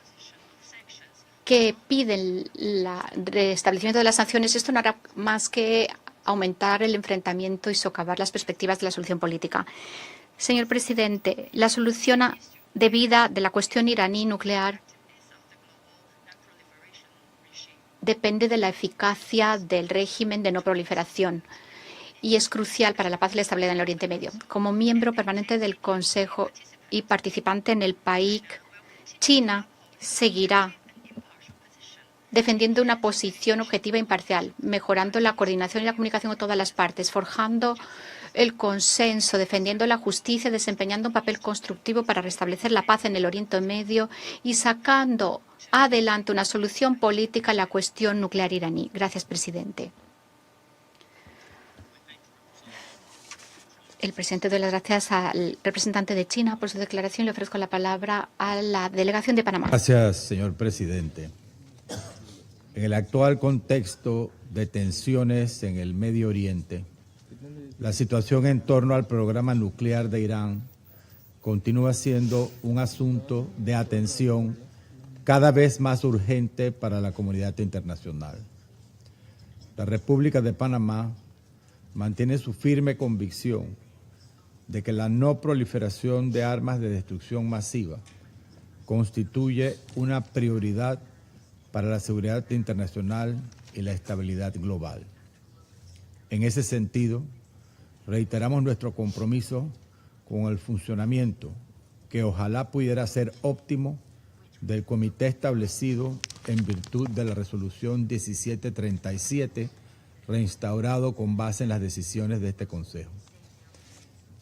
que piden el restablecimiento de las sanciones, esto no hará más que aumentar el enfrentamiento y socavar las perspectivas de la solución política. Señor presidente, la solución debida de la cuestión iraní nuclear depende de la eficacia del régimen de no proliferación y es crucial para la paz y la estabilidad en el Oriente Medio. Como miembro permanente del Consejo y participante en el PAIC, China seguirá defendiendo una posición objetiva e imparcial, mejorando la coordinación y la comunicación con todas las partes, forjando el consenso, defendiendo la justicia, desempeñando un papel constructivo para restablecer la paz en el Oriente Medio y sacando adelante una solución política a la cuestión nuclear iraní. Gracias, presidente. El presidente doy las gracias al representante de China por su declaración y le ofrezco la palabra a la delegación de Panamá. Gracias, señor presidente. En el actual contexto de tensiones en el Medio Oriente, la situación en torno al programa nuclear de Irán continúa siendo un asunto de atención cada vez más urgente para la comunidad internacional. La República de Panamá mantiene su firme convicción de que la no proliferación de armas de destrucción masiva constituye una prioridad para la seguridad internacional y la estabilidad global. En ese sentido, reiteramos nuestro compromiso con el funcionamiento, que ojalá pudiera ser óptimo, del comité establecido en virtud de la resolución 1737, reinstaurado con base en las decisiones de este Consejo.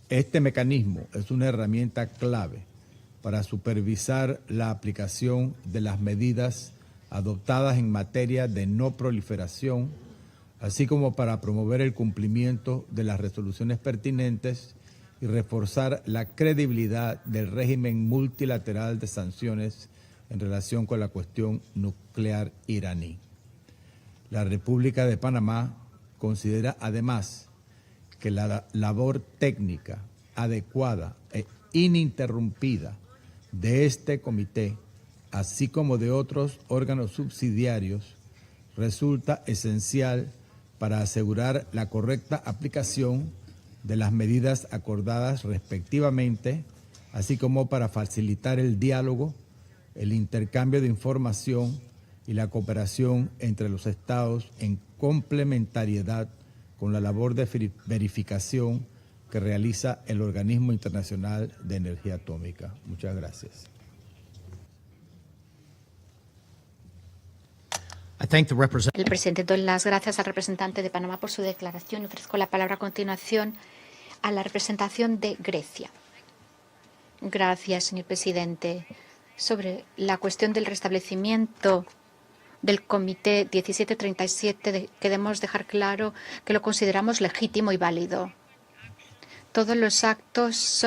Este mecanismo es una herramienta clave para supervisar la aplicación de las medidas adoptadas en materia de no proliferación, así como para promover el cumplimiento de las resoluciones pertinentes y reforzar la credibilidad del régimen multilateral de sanciones en relación con la cuestión nuclear iraní. La República de Panamá considera además que la labor técnica adecuada e ininterrumpida de este comité, así como de otros órganos subsidiarios, resulta esencial para asegurar la correcta aplicación de las medidas acordadas respectivamente, así como para facilitar el diálogo, el intercambio de información y la cooperación entre los Estados en complementariedad con la labor de verificación que realiza el Organismo Internacional de Energía Atómica. Muchas gracias. El presidente doy las gracias al representante de Panamá por su declaración y ofrezco la palabra a continuación a la representación de Grecia. Gracias, señor presidente. Sobre la cuestión del restablecimiento del Comité 1737, queremos dejar claro que lo consideramos legítimo y válido. Todos los actos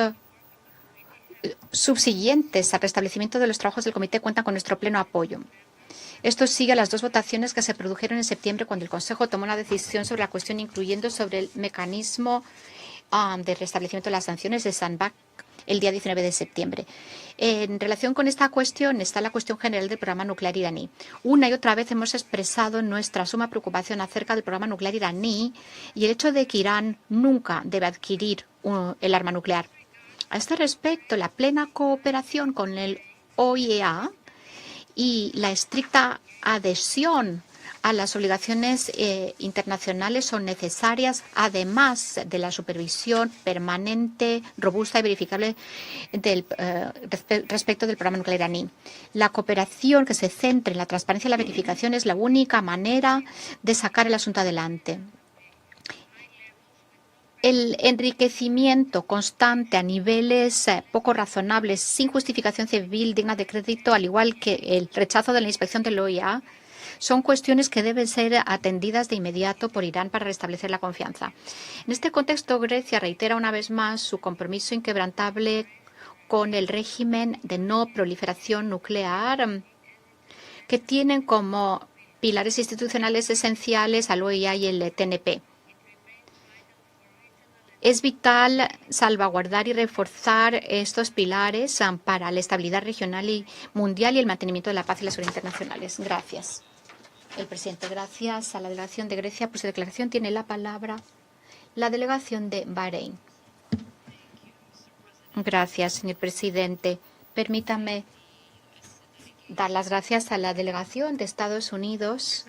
subsiguientes al restablecimiento de los trabajos del Comité cuentan con nuestro pleno apoyo. Esto sigue a las dos votaciones que se produjeron en septiembre cuando el Consejo tomó una decisión sobre la cuestión, incluyendo sobre el mecanismo de restablecimiento de las sanciones de Sandbach el día 19 de septiembre. En relación con esta cuestión está la cuestión general del programa nuclear iraní. Una y otra vez hemos expresado nuestra suma preocupación acerca del programa nuclear iraní y el hecho de que Irán nunca debe adquirir el arma nuclear. A este respecto, la plena cooperación con el OIEA y la estricta adhesión a las obligaciones internacionales son necesarias, además de la supervisión permanente, robusta y verificable respecto del programa nuclear iraní. La cooperación que se centre en la transparencia y la verificación es la única manera de sacar el asunto adelante. El enriquecimiento constante a niveles poco razonables, sin justificación civil digna de crédito, al igual que el rechazo de la inspección del OIA, son cuestiones que deben ser atendidas de inmediato por Irán para restablecer la confianza. En este contexto, Grecia reitera una vez más su compromiso inquebrantable con el régimen de no proliferación nuclear, que tienen como pilares institucionales esenciales al OIA y el TNP. Es vital salvaguardar y reforzar estos pilares para la estabilidad regional y mundial y el mantenimiento de la paz y las seguridad internacionales. Gracias. El presidente, gracias a la delegación de Grecia por su declaración. Tiene la palabra la delegación de Bahrein. Gracias, señor presidente. Permítame dar las gracias a la delegación de Estados Unidos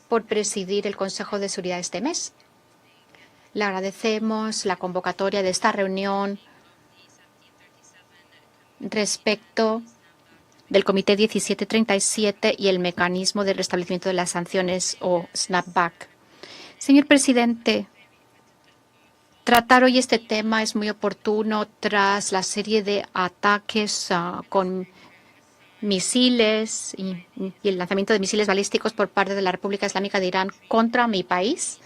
por presidir el Consejo de Seguridad este mes. Le agradecemos la convocatoria de esta reunión respecto del Comité 1737 y el mecanismo de restablecimiento de las sanciones o snapback. Señor presidente, tratar hoy este tema es muy oportuno tras la serie de ataques con misiles y el lanzamiento de misiles balísticos por parte de la República Islámica de Irán contra mi país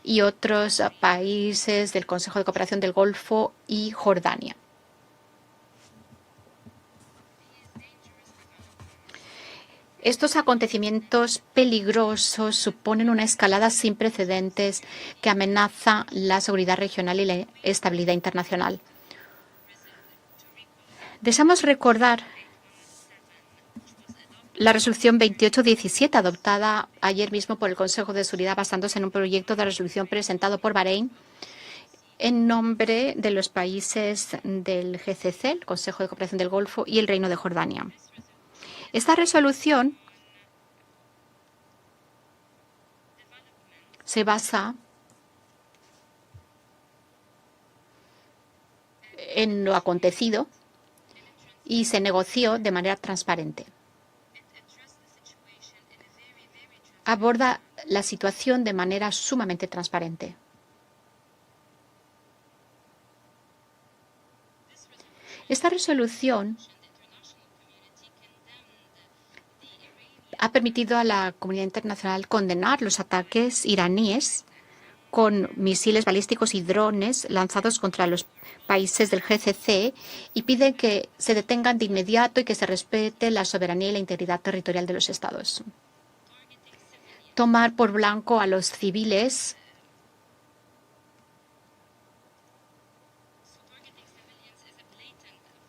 y otros países del Consejo de Cooperación del Golfo y Jordania. Estos acontecimientos peligrosos suponen una escalada sin precedentes que amenaza la seguridad regional y la estabilidad internacional. Deseamos recordar la resolución 2817 adoptada ayer mismo por el Consejo de Seguridad basándose en un proyecto de resolución presentado por Bahrein en nombre de los países del GCC, el Consejo de Cooperación del Golfo y el Reino de Jordania. Esta resolución se basa en lo acontecido y se negoció de manera transparente. Aborda la situación de manera sumamente transparente. Esta resolución ha permitido a la comunidad internacional condenar los ataques iraníes con misiles balísticos y drones lanzados contra los países del GCC y pide que se detengan de inmediato y que se respete la soberanía y la integridad territorial de los estados. Tomar por blanco a los civiles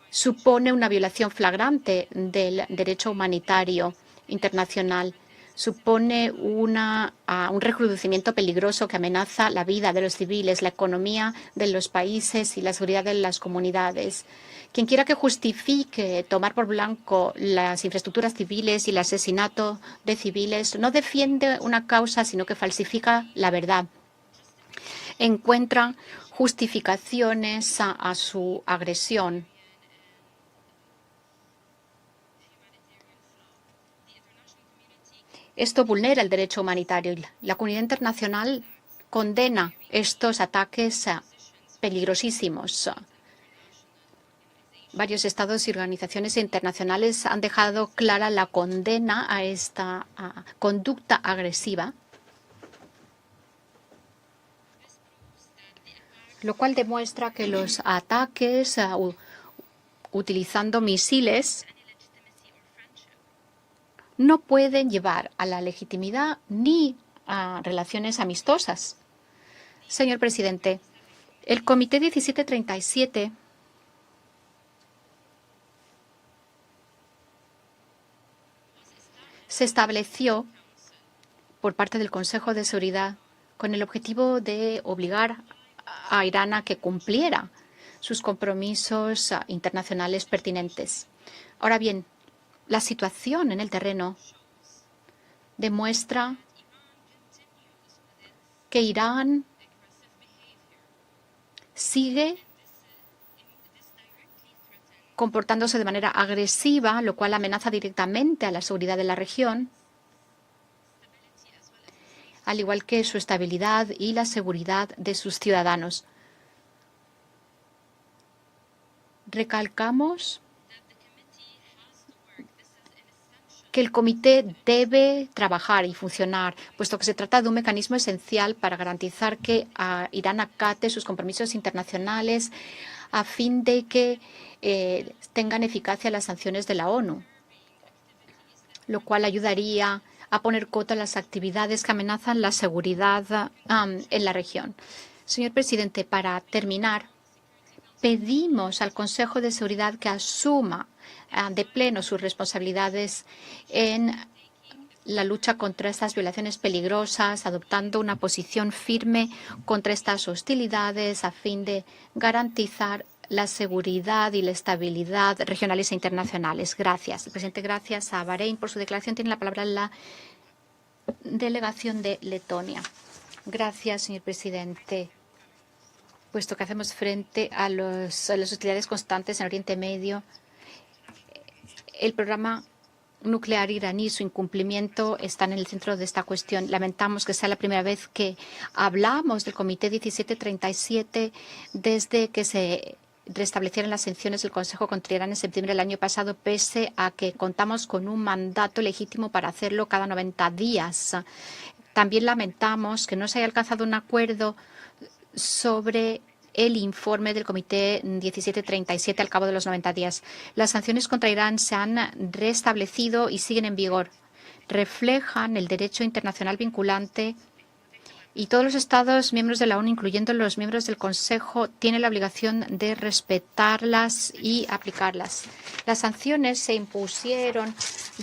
supone una violación flagrante del derecho humanitario internacional. Supone un recrudecimiento peligroso que amenaza la vida de los civiles, la economía de los países y la seguridad de las comunidades. Quien quiera que justifique tomar por blanco las infraestructuras civiles y el asesinato de civiles no defiende una causa, sino que falsifica la verdad. Encuentra justificaciones a su agresión. Esto vulnera el derecho humanitario. La comunidad internacional condena estos ataques peligrosísimos. Varios estados y organizaciones internacionales han dejado clara la condena a esta conducta agresiva, lo cual demuestra que los ataques utilizando misiles no pueden llevar a la legitimidad ni a relaciones amistosas. Señor presidente, el Comité 1737 se estableció por parte del Consejo de Seguridad con el objetivo de obligar a Irán a que cumpliera sus compromisos internacionales pertinentes. Ahora bien, la situación en el terreno demuestra que Irán sigue comportándose de manera agresiva, lo cual amenaza directamente a la seguridad de la región, al igual que su estabilidad y la seguridad de sus ciudadanos. Recalcamos que el comité debe trabajar y funcionar, puesto que se trata de un mecanismo esencial para garantizar que Irán acate sus compromisos internacionales a fin de que tengan eficacia las sanciones de la ONU, lo cual ayudaría a poner coto a las actividades que amenazan la seguridad en la región. Señor presidente, para terminar, pedimos al Consejo de Seguridad que asuma de pleno sus responsabilidades en la lucha contra estas violaciones peligrosas, adoptando una posición firme contra estas hostilidades a fin de garantizar la seguridad y la estabilidad regionales e internacionales. Gracias. Presidente, gracias a Bahrein por su declaración. Tiene la palabra la delegación de Letonia. Gracias, señor presidente. Puesto que hacemos frente a las hostilidades constantes en Oriente Medio, El programa nuclear iraní y su incumplimiento están en el centro de esta cuestión. Lamentamos que sea la primera vez que hablamos del Comité 1737 desde que se restablecieron las sanciones del Consejo contra Irán en septiembre del año pasado, pese a que contamos con un mandato legítimo para hacerlo cada 90 días. También lamentamos que no se haya alcanzado un acuerdo sobre el informe del Comité 1737 al cabo de los 90 días. Las sanciones contra Irán se han restablecido y siguen en vigor. Reflejan el derecho internacional vinculante y todos los Estados miembros de la ONU, incluyendo los miembros del Consejo, tienen la obligación de respetarlas y aplicarlas. Las sanciones se impusieron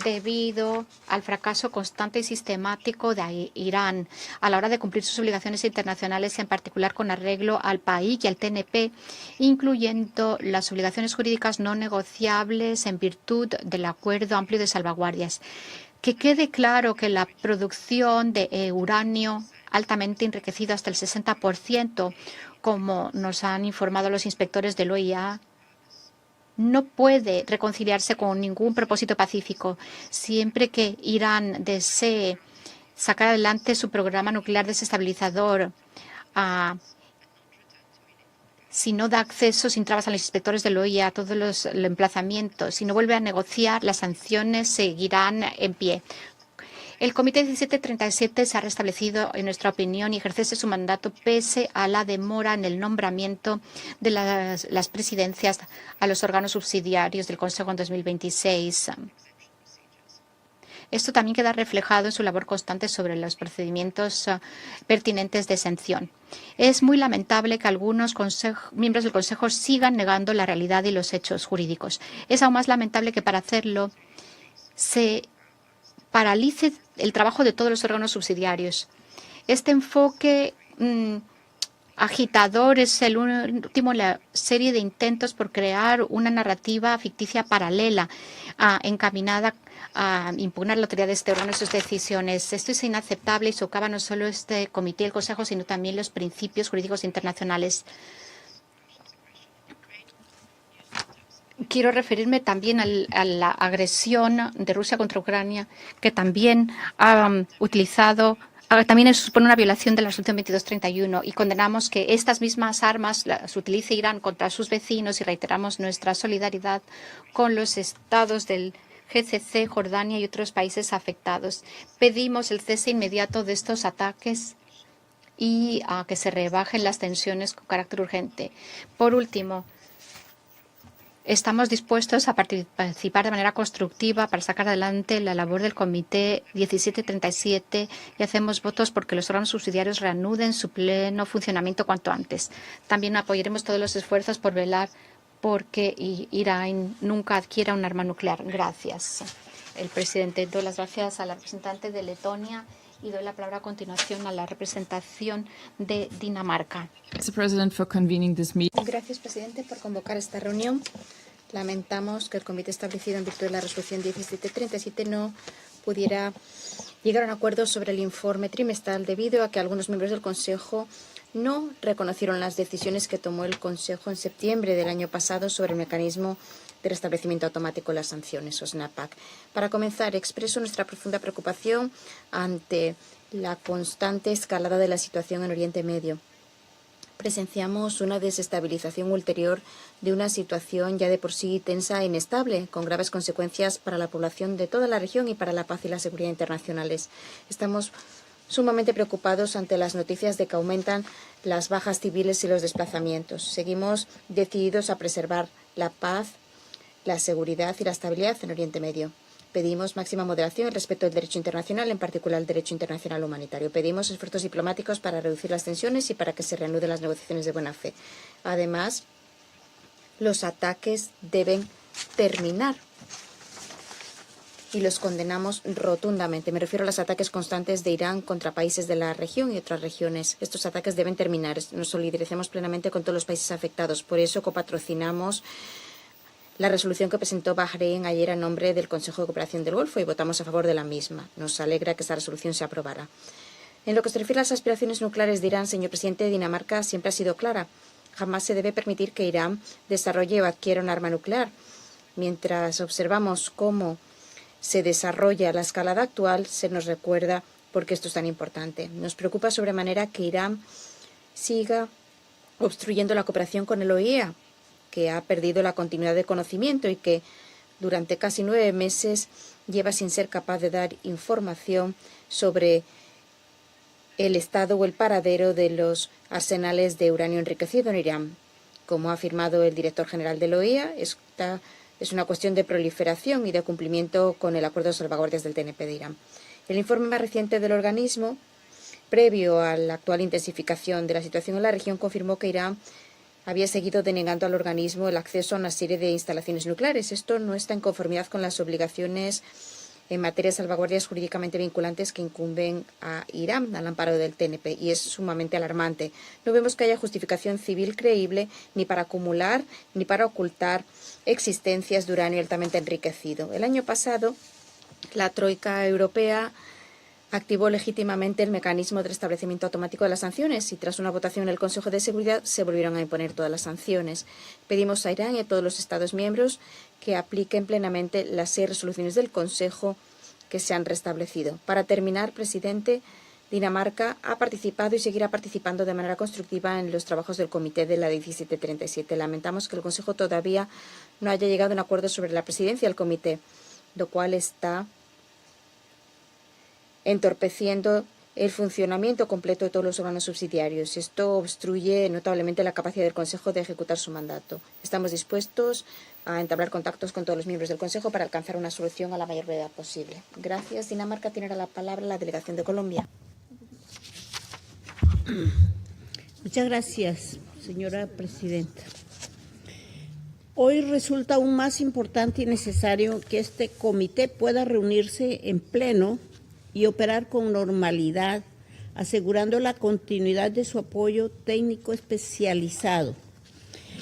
debido al fracaso constante y sistemático de Irán a la hora de cumplir sus obligaciones internacionales, en particular con arreglo al PAI y al TNP, incluyendo las obligaciones jurídicas no negociables en virtud del Acuerdo Amplio de Salvaguardias. Que quede claro que la producción de uranio altamente enriquecido hasta el 60%, como nos han informado los inspectores del OIA, no puede reconciliarse con ningún propósito pacífico. Siempre que Irán desee sacar adelante su programa nuclear desestabilizador, si no da acceso sin trabas a los inspectores del OIA a todos los emplazamientos, si no vuelve a negociar, las sanciones seguirán en pie. El Comité 1737 se ha restablecido, en nuestra opinión, y ejerce su mandato pese a la demora en el nombramiento de las presidencias a los órganos subsidiarios del Consejo en 2026. Esto también queda reflejado en su labor constante sobre los procedimientos pertinentes de exención. Es muy lamentable que algunos miembros del Consejo sigan negando la realidad y los hechos jurídicos. Es aún más lamentable que para hacerlo se paralice el trabajo de todos los órganos subsidiarios. Este enfoque agitador es el último en la serie de intentos por crear una narrativa ficticia paralela encaminada a impugnar la autoridad de este órgano y sus decisiones. Esto es inaceptable y socava no solo este comité y el Consejo, sino también los principios jurídicos internacionales. Quiero referirme también a la agresión de Rusia contra Ucrania, que también ha utilizado, también supone una violación de la resolución 2231, y condenamos que estas mismas armas las utilice Irán contra sus vecinos y reiteramos nuestra solidaridad con los estados del GCC, Jordania y otros países afectados. Pedimos el cese inmediato de estos ataques y que se rebajen las tensiones con carácter urgente. Por último, estamos dispuestos a participar de manera constructiva para sacar adelante la labor del Comité 1737 y hacemos votos porque los órganos subsidiarios reanuden su pleno funcionamiento cuanto antes. También apoyaremos todos los esfuerzos por velar porque Irán nunca adquiera un arma nuclear. Gracias. El presidente, doy las gracias a la representante de Letonia y doy la palabra a continuación a la representación de Dinamarca. Gracias, presidente, por convocar esta reunión. Lamentamos que el comité establecido en virtud de la resolución 1737 no pudiera llegar a un acuerdo sobre el informe trimestral debido a que algunos miembros del Consejo no reconocieron las decisiones que tomó el Consejo en septiembre del año pasado sobre el mecanismo de restablecimiento automático de las sanciones, o SNAPAC. Para comenzar, expreso nuestra profunda preocupación ante la constante escalada de la situación en Oriente Medio. Presenciamos una desestabilización ulterior de una situación ya de por sí tensa e inestable, con graves consecuencias para la población de toda la región y para la paz y la seguridad internacionales. Estamos sumamente preocupados ante las noticias de que aumentan las bajas civiles y los desplazamientos. Seguimos decididos a preservar la paz, la seguridad y la estabilidad en Oriente Medio. Pedimos máxima moderación y respeto del derecho internacional, en particular el derecho internacional humanitario. Pedimos esfuerzos diplomáticos para reducir las tensiones y para que se reanuden las negociaciones de buena fe. Además, los ataques deben terminar y los condenamos rotundamente. Me refiero a los ataques constantes de Irán contra países de la región y otras regiones. Estos ataques deben terminar. Nos solidarizamos plenamente con todos los países afectados. Por eso copatrocinamos la resolución que presentó Bahrein ayer a nombre del Consejo de Cooperación del Golfo y votamos a favor de la misma. Nos alegra que esta resolución se aprobara. En lo que se refiere a las aspiraciones nucleares de Irán, señor presidente, Dinamarca siempre ha sido clara. Jamás se debe permitir que Irán desarrolle o adquiera un arma nuclear. mientras observamos cómo se desarrolla la escalada actual, se nos recuerda por qué esto es tan importante. Nos preocupa sobremanera que Irán siga obstruyendo la cooperación con el OIEA, que ha perdido la continuidad de conocimiento y que durante casi 9 meses lleva sin ser capaz de dar información sobre el estado o el paradero de los arsenales de uranio enriquecido en Irán. Como ha afirmado el director general del OIEA, esta es una cuestión de proliferación y de cumplimiento con el Acuerdo de Salvaguardias del TNP de Irán. El informe más reciente del organismo, previo a la actual intensificación de la situación en la región, confirmó que Irán había seguido denegando al organismo el acceso a una serie de instalaciones nucleares. Esto no está en conformidad con las obligaciones en materia de salvaguardias jurídicamente vinculantes que incumben a Irán al amparo del TNP, y es sumamente alarmante. No vemos que haya justificación civil creíble ni para acumular ni para ocultar existencias de uranio altamente enriquecido. El año pasado, la Troika Europea activó legítimamente el mecanismo de restablecimiento automático de las sanciones y tras una votación en el Consejo de Seguridad se volvieron a imponer todas las sanciones. Pedimos a Irán y a todos los Estados miembros que apliquen plenamente las 6 resoluciones del Consejo que se han restablecido. Para terminar, presidente, Dinamarca ha participado y seguirá participando de manera constructiva en los trabajos del Comité de la 1737. Lamentamos que el Consejo todavía no haya llegado a un acuerdo sobre la presidencia del Comité, lo cual está entorpeciendo el funcionamiento completo de todos los órganos subsidiarios. Esto obstruye notablemente la capacidad del Consejo de ejecutar su mandato. Estamos dispuestos a entablar contactos con todos los miembros del Consejo para alcanzar una solución a la mayor brevedad posible. Gracias. Dinamarca tiene ahora la palabra la delegación de Colombia. Muchas gracias, señora presidenta. Hoy resulta aún más importante y necesario que este comité pueda reunirse en pleno y operar con normalidad, asegurando la continuidad de su apoyo técnico especializado.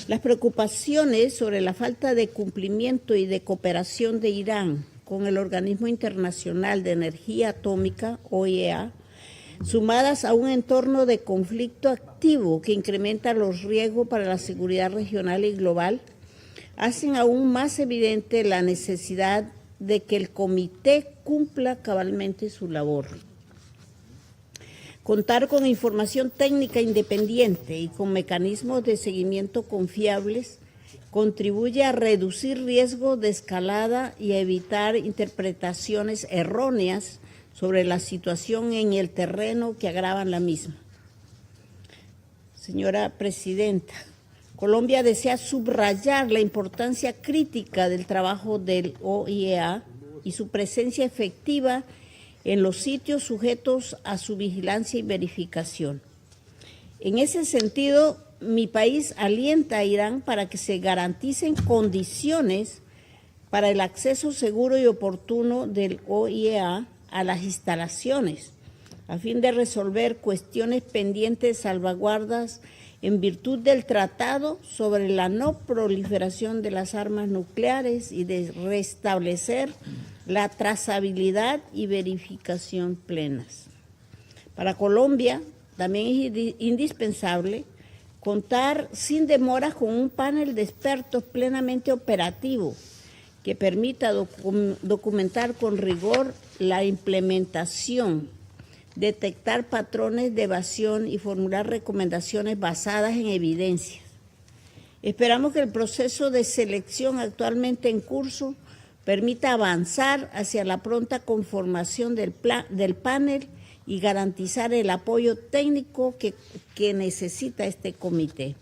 Las preocupaciones sobre la falta de cumplimiento y de cooperación de Irán con el Organismo Internacional de Energía Atómica, OIEA, sumadas a un entorno de conflicto activo que incrementa los riesgos para la seguridad regional y global, hacen aún más evidente la necesidad de que el comité cumpla cabalmente su labor. Contar con información técnica independiente y con mecanismos de seguimiento confiables contribuye a reducir riesgos de escalada y a evitar interpretaciones erróneas sobre la situación en el terreno que agravan la misma. Señora presidenta, Colombia desea subrayar la importancia crítica del trabajo del OIEA y su presencia efectiva en los sitios sujetos a su vigilancia y verificación. En ese sentido, mi país alienta a Irán para que se garanticen condiciones para el acceso seguro y oportuno del OIEA a las instalaciones, a fin de resolver cuestiones pendientes de salvaguardas en virtud del Tratado sobre la no proliferación de las armas nucleares y de restablecer la trazabilidad y verificación plenas. Para Colombia también es indispensable contar sin demoras con un panel de expertos plenamente operativo que permita documentar con rigor la implementación, detectar patrones de evasión y formular recomendaciones basadas en evidencias. Esperamos que el proceso de selección actualmente en curso permita avanzar hacia la pronta conformación del panel y garantizar el apoyo técnico que necesita este comité.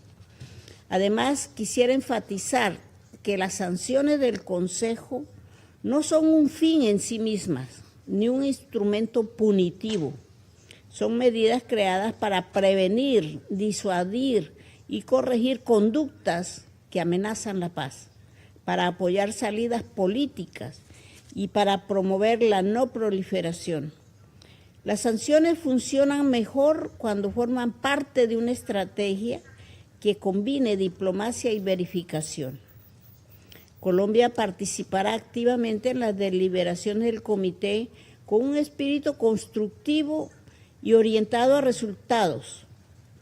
Además, quisiera enfatizar que las sanciones del Consejo no son un fin en sí mismas, ni un instrumento punitivo. Son medidas creadas para prevenir, disuadir y corregir conductas que amenazan la paz, para apoyar salidas políticas y para promover la no proliferación. Las sanciones funcionan mejor cuando forman parte de una estrategia que combine diplomacia y verificación. Colombia participará activamente en las deliberaciones del comité con un espíritu constructivo y orientado a resultados.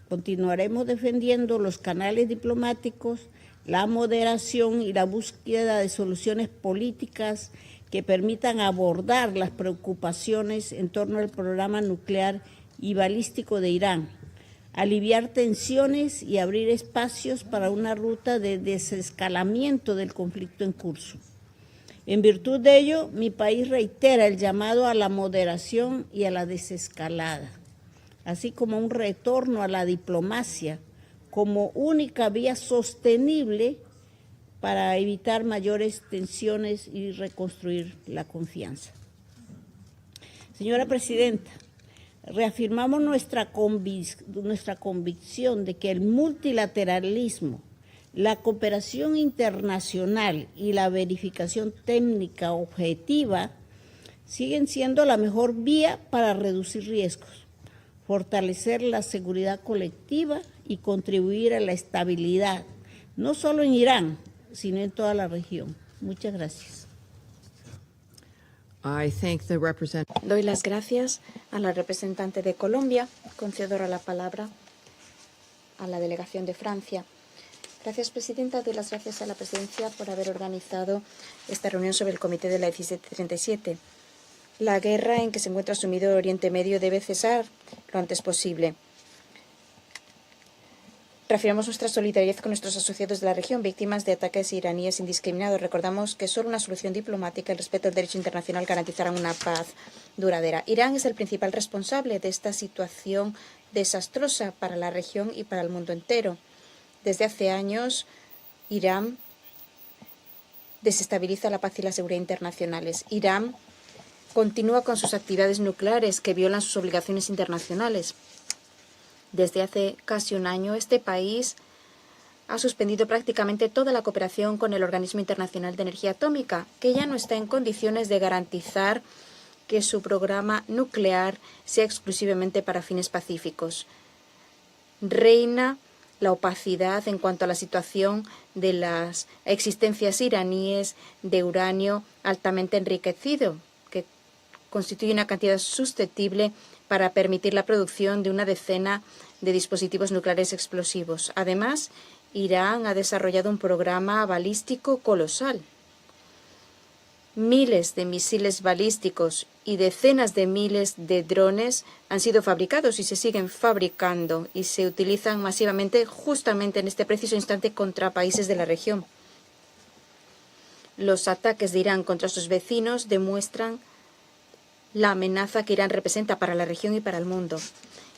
Continuaremos defendiendo los canales diplomáticos, la moderación y la búsqueda de soluciones políticas que permitan abordar las preocupaciones en torno al programa nuclear y balístico de Irán, aliviar tensiones y abrir espacios para una ruta de desescalamiento del conflicto en curso. En virtud de ello, mi país reitera el llamado a la moderación y a la desescalada, así como un retorno a la diplomacia como única vía sostenible para evitar mayores tensiones y reconstruir la confianza. Señora Presidenta, reafirmamos nuestra convicción de que el multilateralismo, la cooperación internacional y la verificación técnica objetiva siguen siendo la mejor vía para reducir riesgos, fortalecer la seguridad colectiva y contribuir a la estabilidad, no solo en Irán, sino en toda la región. Muchas gracias. Doy las gracias a la representante de Colombia. Concedo ahora la palabra a la delegación de Francia. Gracias, Presidenta. Doy las gracias a la Presidencia por haber organizado esta reunión sobre el Comité de la 1737. La guerra en que se encuentra sumido Oriente Medio debe cesar lo antes posible. Reafirmamos nuestra solidaridad con nuestros asociados de la región, víctimas de ataques iraníes indiscriminados. Recordamos que solo una solución diplomática y el respeto al derecho internacional garantizarán una paz duradera. Irán es el principal responsable de esta situación desastrosa para la región y para el mundo entero. Desde hace años, Irán desestabiliza la paz y la seguridad internacionales. Irán continúa con sus actividades nucleares que violan sus obligaciones internacionales. Desde hace casi un año, este país ha suspendido prácticamente toda la cooperación con el Organismo Internacional de Energía Atómica, que ya no está en condiciones de garantizar que su programa nuclear sea exclusivamente para fines pacíficos. Reina la opacidad en cuanto a la situación de las existencias iraníes de uranio altamente enriquecido, que constituye una cantidad susceptible para permitir la producción de una decena de dispositivos nucleares explosivos. Además, Irán ha desarrollado un programa balístico colosal. Miles de misiles balísticos y decenas de miles de drones han sido fabricados y se siguen fabricando y se utilizan masivamente justamente en este preciso instante contra países de la región. Los ataques de Irán contra sus vecinos demuestran la amenaza que Irán representa para la región y para el mundo.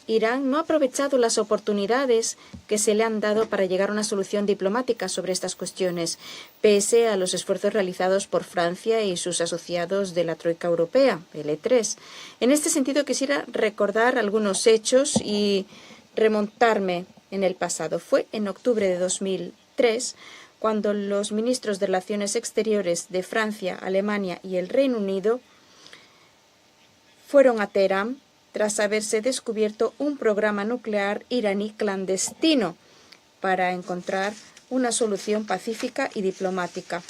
Irán no ha aprovechado las oportunidades que se le han dado para llegar a una solución diplomática sobre estas cuestiones, pese a los esfuerzos realizados por Francia y sus asociados de la Troika Europea, el E3. En este sentido, quisiera recordar algunos hechos y remontarme en el pasado. Fue en octubre de 2003 cuando los ministros de Relaciones Exteriores de Francia, Alemania y el Reino Unido fueron a Teherán tras haberse descubierto un programa nuclear iraní clandestino para encontrar una solución pacífica y diplomática.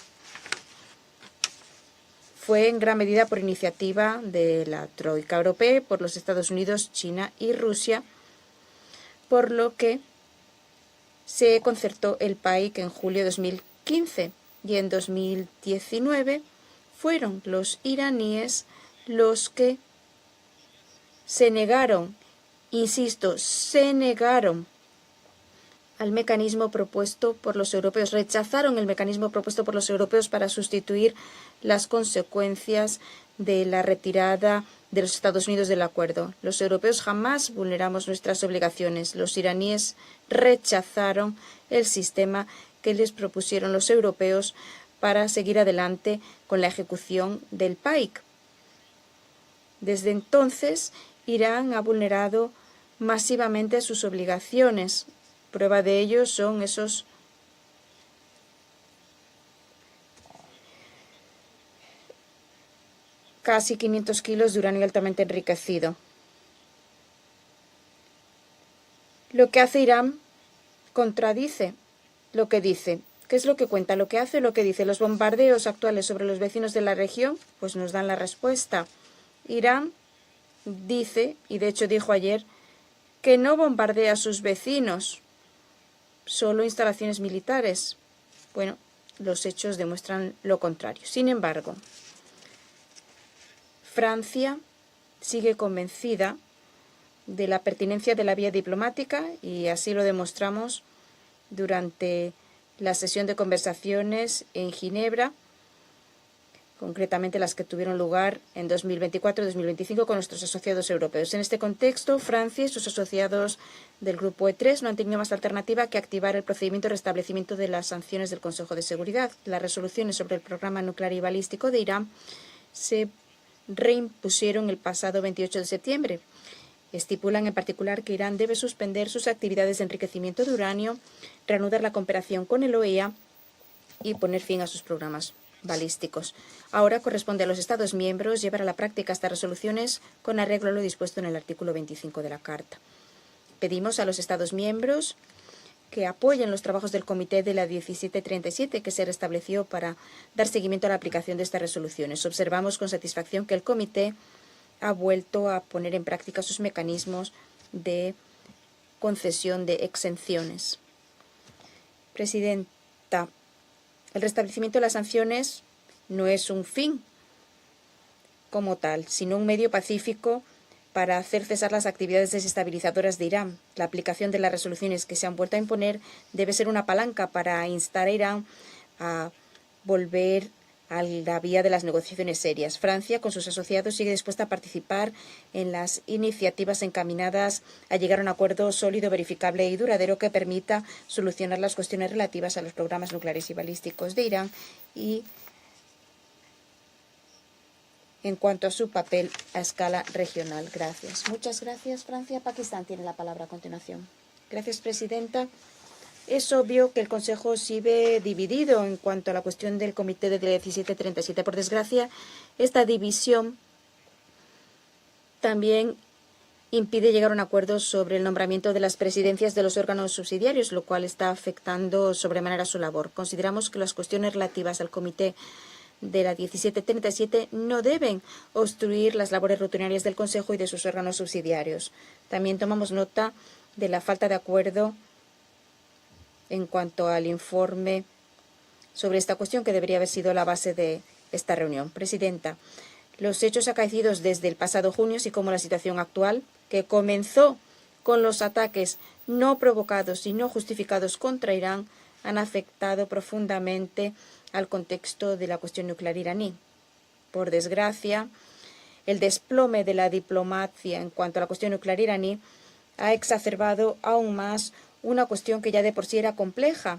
Fue en gran medida por iniciativa de la Troika Europea, por los Estados Unidos, China y Rusia, por lo que se concertó el PAIC en julio de 2015 y en 2019 fueron los iraníes los que se negaron, insisto, se negaron al mecanismo propuesto por los europeos, rechazaron el mecanismo propuesto por los europeos para sustituir las consecuencias de la retirada de los Estados Unidos del acuerdo. Los europeos jamás vulneramos nuestras obligaciones. Los iraníes rechazaron el sistema que les propusieron los europeos para seguir adelante con la ejecución del PAIC. Desde entonces, Irán ha vulnerado masivamente sus obligaciones. Prueba de ello son esos casi 500 kilos de uranio altamente enriquecido. Lo que hace Irán contradice lo que dice. ¿Qué es lo que cuenta? Lo que hace, lo que dice. Los bombardeos actuales sobre los vecinos de la región, pues nos dan la respuesta. Irán dice, y de hecho dijo ayer, que no bombardea a sus vecinos, solo instalaciones militares. bueno, los hechos demuestran lo contrario. Sin embargo, Francia sigue convencida de la pertinencia de la vía diplomática y así lo demostramos durante la sesión de conversaciones en Ginebra, concretamente las que tuvieron lugar en 2024 y 2025 con nuestros asociados europeos. En este contexto, Francia y sus asociados del Grupo E3 no han tenido más alternativa que activar el procedimiento de restablecimiento de las sanciones del Consejo de Seguridad. Las resoluciones sobre el programa nuclear y balístico de Irán se reimpusieron el pasado 28 de septiembre. Estipulan en particular que Irán debe suspender sus actividades de enriquecimiento de uranio, reanudar la cooperación con el OEA y poner fin a sus programas balísticos. Ahora corresponde a los Estados miembros llevar a la práctica estas resoluciones con arreglo a lo dispuesto en el artículo 25 de la Carta. Pedimos a los Estados miembros que apoyen los trabajos del Comité de la 1737 que se restableció para dar seguimiento a la aplicación de estas resoluciones. Observamos con satisfacción que el Comité ha vuelto a poner en práctica sus mecanismos de concesión de exenciones. Presidenta, el restablecimiento de las sanciones no es un fin como tal, sino un medio pacífico para hacer cesar las actividades desestabilizadoras de Irán. La aplicación de las resoluciones que se han vuelto a imponer debe ser una palanca para instar a Irán a volver a la vía de las negociaciones serias. Francia, con sus asociados, sigue dispuesta a participar en las iniciativas encaminadas a llegar a un acuerdo sólido, verificable y duradero que permita solucionar las cuestiones relativas a los programas nucleares y balísticos de Irán y en cuanto a su papel a escala regional. Gracias. Muchas gracias, Francia. Pakistán tiene la palabra a continuación. Gracias, presidenta. Es obvio que el Consejo sigue dividido en cuanto a la cuestión del Comité de 1737. Por desgracia, esta división también impide llegar a un acuerdo sobre el nombramiento de las presidencias de los órganos subsidiarios, lo cual está afectando sobremanera su labor. Consideramos que las cuestiones relativas al Comité de la 1737 no deben obstruir las labores rutinarias del Consejo y de sus órganos subsidiarios. También tomamos nota de la falta de acuerdo en cuanto al informe sobre esta cuestión que debería haber sido la base de esta reunión. Presidenta, los hechos acaecidos desde el pasado junio, así como la situación actual, que comenzó con los ataques no provocados y no justificados contra Irán, han afectado profundamente al contexto de la cuestión nuclear iraní. Por desgracia, el desplome de la diplomacia en cuanto a la cuestión nuclear iraní ha exacerbado aún más una cuestión que ya de por sí era compleja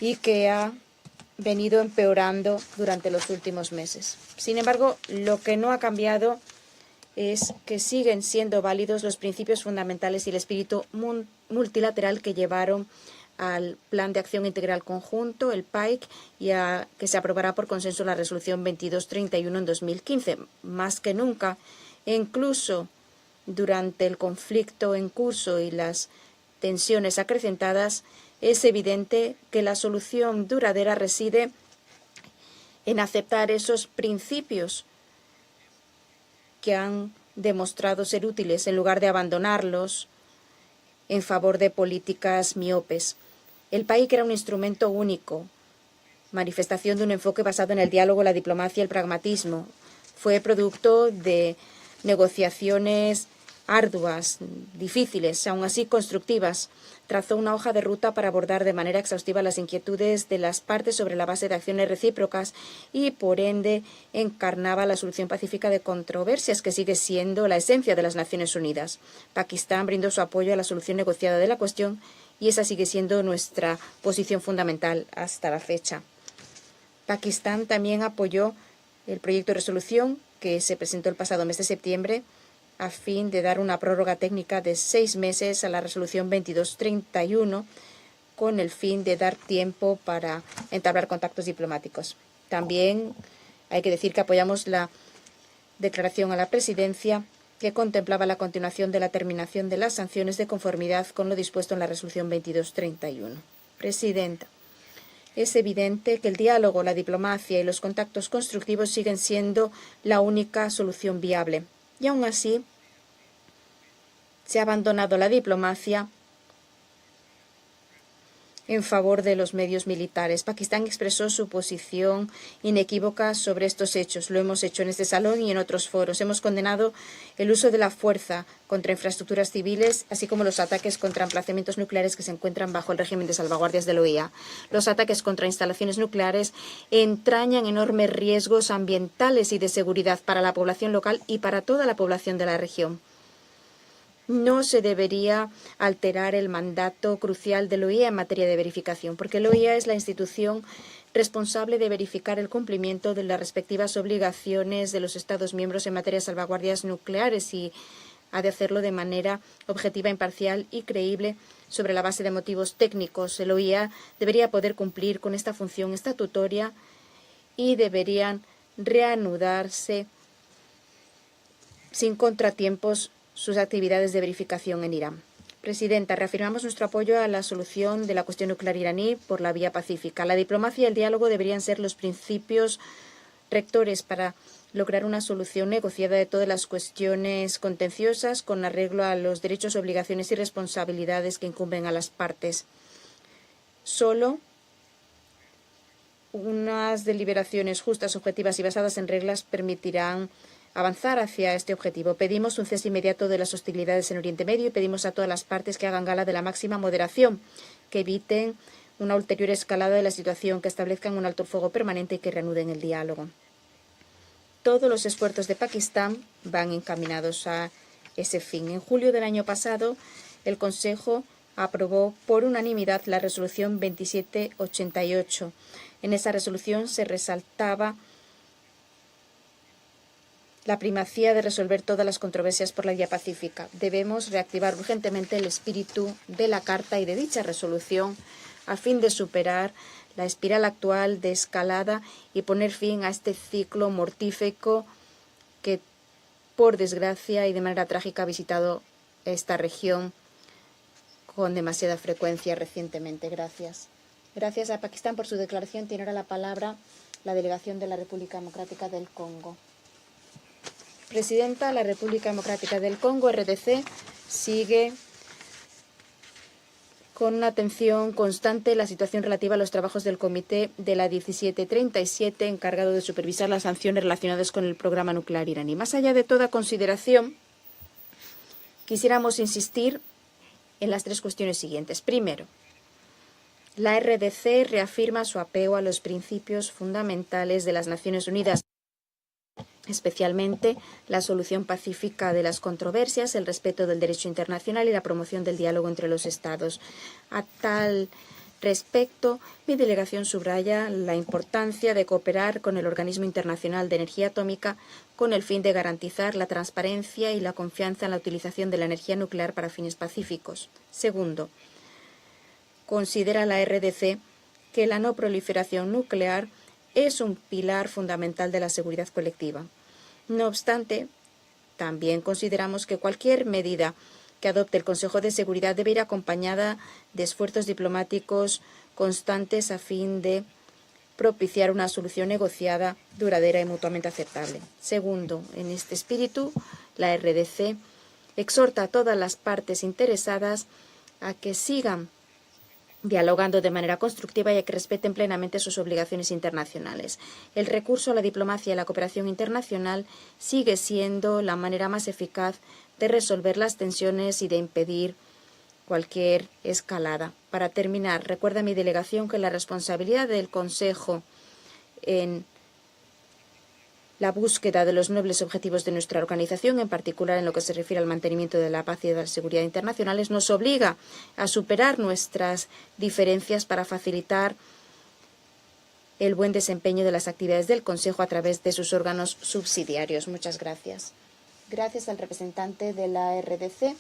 y que ha venido empeorando durante los últimos meses. Sin embargo, lo que no ha cambiado es que siguen siendo válidos los principios fundamentales y el espíritu multilateral que llevaron al Plan de Acción Integral Conjunto, el PAIC, y a que se aprobará por consenso la Resolución 2231 en 2015. Más que nunca, e incluso durante el conflicto en curso y las tensiones acrecentadas, es evidente que la solución duradera reside en aceptar esos principios que han demostrado ser útiles en lugar de abandonarlos en favor de políticas miopes. El PAIC era un instrumento único, manifestación de un enfoque basado en el diálogo, la diplomacia y el pragmatismo. Fue producto de negociaciones arduas, difíciles, aún así constructivas. Trazó una hoja de ruta para abordar de manera exhaustiva las inquietudes de las partes sobre la base de acciones recíprocas y, por ende, encarnaba la solución pacífica de controversias que sigue siendo la esencia de las Naciones Unidas. Pakistán brindó su apoyo a la solución negociada de la cuestión y esa sigue siendo nuestra posición fundamental hasta la fecha. Pakistán también apoyó el proyecto de resolución que se presentó el pasado mes de septiembre a fin de dar una prórroga técnica de 6 meses a la resolución 2231 con el fin de dar tiempo para entablar contactos diplomáticos. También hay que decir que apoyamos la declaración a la presidencia que contemplaba la continuación de la terminación de las sanciones de conformidad con lo dispuesto en la resolución 2231. Presidenta, es evidente que el diálogo, la diplomacia y los contactos constructivos siguen siendo la única solución viable. Y aún así, se ha abandonado la diplomacia en favor de los medios militares. Pakistán expresó su posición inequívoca sobre estos hechos. Lo hemos hecho en este salón y en otros foros. Hemos condenado el uso de la fuerza contra infraestructuras civiles, así como los ataques contra emplazamientos nucleares que se encuentran bajo el régimen de salvaguardias de la OEA. Los ataques contra instalaciones nucleares entrañan enormes riesgos ambientales y de seguridad para la población local y para toda la población de la región. No se debería alterar el mandato crucial de la OEA en materia de verificación, porque la OEA es la institución responsable de verificar el cumplimiento de las respectivas obligaciones de los Estados miembros en materia de salvaguardias nucleares y ha de hacerlo de manera objetiva, imparcial y creíble sobre la base de motivos técnicos. La OEA debería poder cumplir con esta función estatutaria y deberían reanudarse sin contratiempos sus actividades de verificación en Irán. Presidenta, reafirmamos nuestro apoyo a la solución de la cuestión nuclear iraní por la vía pacífica. La diplomacia y el diálogo deberían ser los principios rectores para lograr una solución negociada de todas las cuestiones contenciosas con arreglo a los derechos, obligaciones y responsabilidades que incumben a las partes. Solo unas deliberaciones justas, objetivas y basadas en reglas permitirán avanzar hacia este objetivo. Pedimos un cese inmediato de las hostilidades en Oriente Medio y pedimos a todas las partes que hagan gala de la máxima moderación, que eviten una ulterior escalada de la situación, que establezcan un alto el fuego permanente y que reanuden el diálogo. Todos los esfuerzos de Pakistán van encaminados a ese fin. En julio del año pasado, el Consejo aprobó por unanimidad la resolución 2788. En esa resolución se resaltaba la primacía de resolver todas las controversias por la vía pacífica. Debemos reactivar urgentemente el espíritu de la Carta y de dicha resolución a fin de superar la espiral actual de escalada y poner fin a este ciclo mortífero que, por desgracia y de manera trágica, ha visitado esta región con demasiada frecuencia recientemente. Gracias. Gracias a Pakistán por su declaración. Tiene ahora la palabra la delegación de la República Democrática del Congo. Presidenta, la República Democrática del Congo, RDC, sigue con una atención constante la situación relativa a los trabajos del Comité de la 1737, encargado de supervisar las sanciones relacionadas con el programa nuclear iraní. Más allá de toda consideración, quisiéramos insistir en las tres cuestiones siguientes. Primero, la RDC reafirma su apego a los principios fundamentales de las Naciones Unidas, especialmente la solución pacífica de las controversias, el respeto del derecho internacional y la promoción del diálogo entre los Estados. A tal respecto, mi delegación subraya la importancia de cooperar con el Organismo Internacional de Energía Atómica con el fin de garantizar la transparencia y la confianza en la utilización de la energía nuclear para fines pacíficos. Segundo, considera la RDC que la no proliferación nuclear es un pilar fundamental de la seguridad colectiva. No obstante, también consideramos que cualquier medida que adopte el Consejo de Seguridad debe ir acompañada de esfuerzos diplomáticos constantes a fin de propiciar una solución negociada, duradera y mutuamente aceptable. Segundo, en este espíritu, la RDC exhorta a todas las partes interesadas a que sigan dialogando de manera constructiva y a que respeten plenamente sus obligaciones internacionales. El recurso a la diplomacia y la cooperación internacional sigue siendo la manera más eficaz de resolver las tensiones y de impedir cualquier escalada. Para terminar, recuerda mi delegación que la responsabilidad del Consejo en la búsqueda de los nobles objetivos de nuestra organización, en particular en lo que se refiere al mantenimiento de la paz y de la seguridad internacionales, nos obliga a superar nuestras diferencias para facilitar el buen desempeño de las actividades del Consejo a través de sus órganos subsidiarios. Muchas gracias. Gracias al representante de la RDC.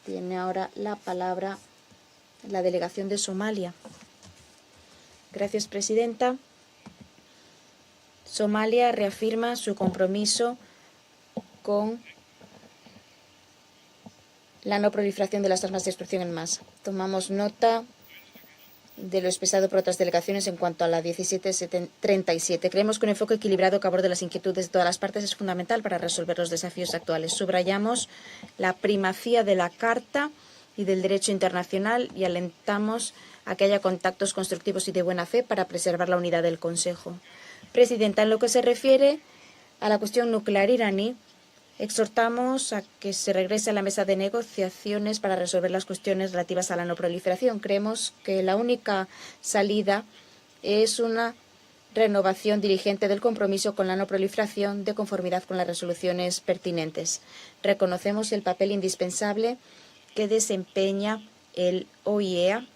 Tiene ahora la palabra la delegación de Somalia. Gracias, presidenta. Somalia reafirma su compromiso con la no proliferación de las armas de destrucción en masa. Tomamos nota de lo expresado por otras delegaciones en cuanto a la 1737. Creemos que un enfoque equilibrado que aborde las inquietudes de todas las partes es fundamental para resolver los desafíos actuales. Subrayamos la primacía de la Carta y del derecho internacional y alentamos a que haya contactos constructivos y de buena fe para preservar la unidad del Consejo. Presidenta, en lo que se refiere a la cuestión nuclear iraní, exhortamos a que se regrese a la mesa de negociaciones para resolver las cuestiones relativas a la no proliferación. Creemos que la única salida es una renovación dirigente del compromiso con la no proliferación de conformidad con las resoluciones pertinentes. Reconocemos el papel indispensable que desempeña el OIEA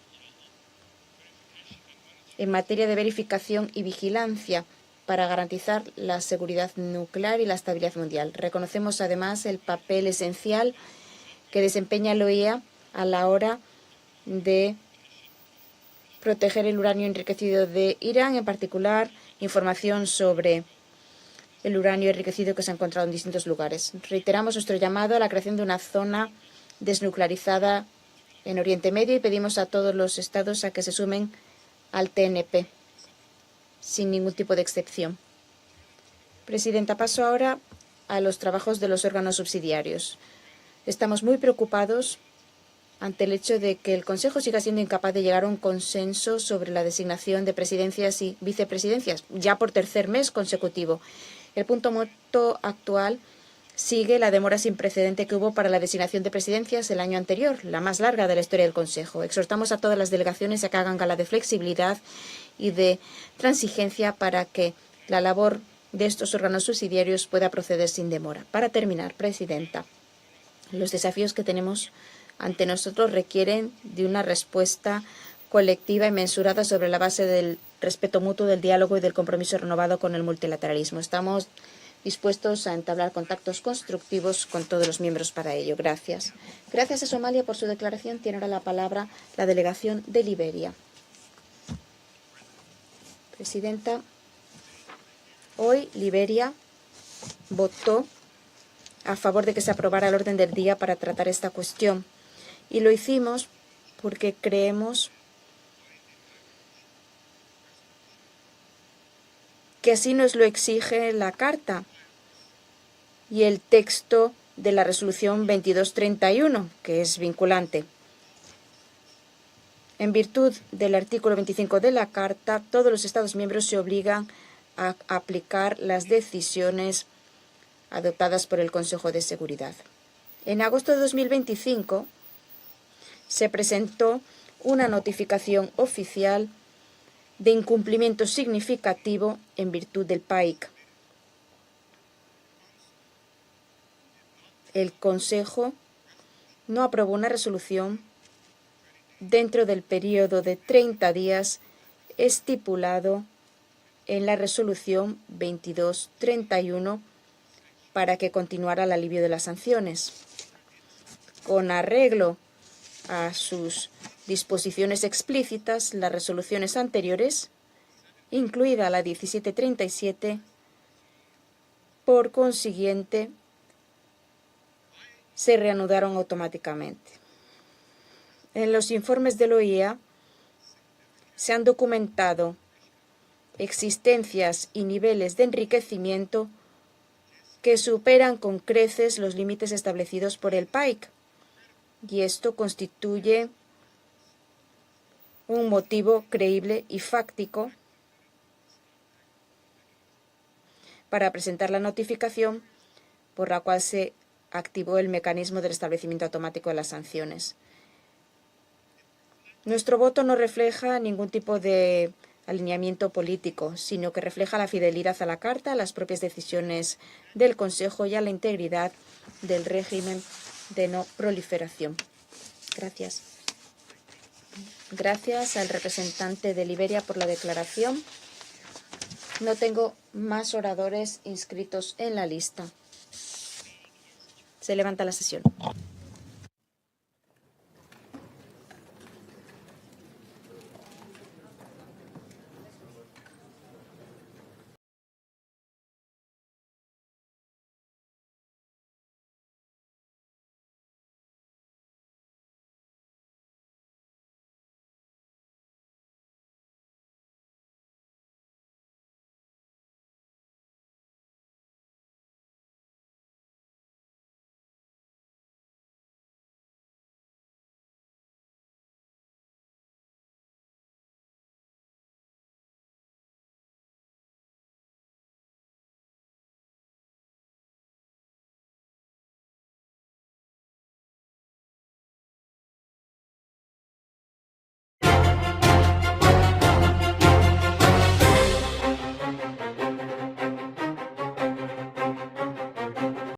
en materia de verificación y vigilancia para garantizar la seguridad nuclear y la estabilidad mundial. Reconocemos además el papel esencial que desempeña el OIEA a la hora de proteger el uranio enriquecido de Irán, en particular información sobre el uranio enriquecido que se ha encontrado en distintos lugares. Reiteramos nuestro llamado a la creación de una zona desnuclearizada en Oriente Medio y pedimos a todos los estados a que se sumen al TNP, sin ningún tipo de excepción. Presidenta, paso ahora a los trabajos de los órganos subsidiarios. Estamos muy preocupados ante el hecho de que el Consejo siga siendo incapaz de llegar a un consenso sobre la designación de presidencias y vicepresidencias, ya por tercer mes consecutivo. El punto muerto actual sigue la demora sin precedente que hubo para la designación de presidencias el año anterior, la más larga de la historia del Consejo. Exhortamos a todas las delegaciones a que hagan gala de flexibilidad y de transigencia para que la labor de estos órganos subsidiarios pueda proceder sin demora. Para terminar, Presidenta, los desafíos que tenemos ante nosotros requieren de una respuesta colectiva y mensurada sobre la base del respeto mutuo, del diálogo y del compromiso renovado con el multilateralismo. Estamos dispuestos a entablar contactos constructivos con todos los miembros para ello. Gracias. Gracias a Somalia por su declaración. Tiene ahora la palabra la delegación de Liberia. Presidenta, hoy Liberia votó a favor de que se aprobara el orden del día para tratar esta cuestión. Y lo hicimos porque creemos que así nos lo exige la Carta y el texto de la resolución 2231, que es vinculante. En virtud del artículo 25 de la Carta, todos los Estados miembros se obligan a aplicar las decisiones adoptadas por el Consejo de Seguridad. En agosto de 2025 se presentó una notificación oficial de incumplimiento significativo en virtud del PAIC. El Consejo no aprobó una resolución dentro del periodo de 30 días estipulado en la resolución 2231 para que continuara el alivio de las sanciones. Con arreglo a sus disposiciones explícitas, las resoluciones anteriores, incluida la 1737, por consiguiente, se reanudaron automáticamente. En los informes del OIEA se han documentado existencias y niveles de enriquecimiento que superan con creces los límites establecidos por el PAIC, y esto constituye un motivo creíble y fáctico para presentar la notificación por la cual se activó el mecanismo del establecimiento automático de las sanciones. Nuestro voto no refleja ningún tipo de alineamiento político, sino que refleja la fidelidad a la Carta, a las propias decisiones del Consejo y a la integridad del régimen de no proliferación. Gracias. Gracias al representante de Liberia por la declaración. No tengo más oradores inscritos en la lista. Se levanta la sesión.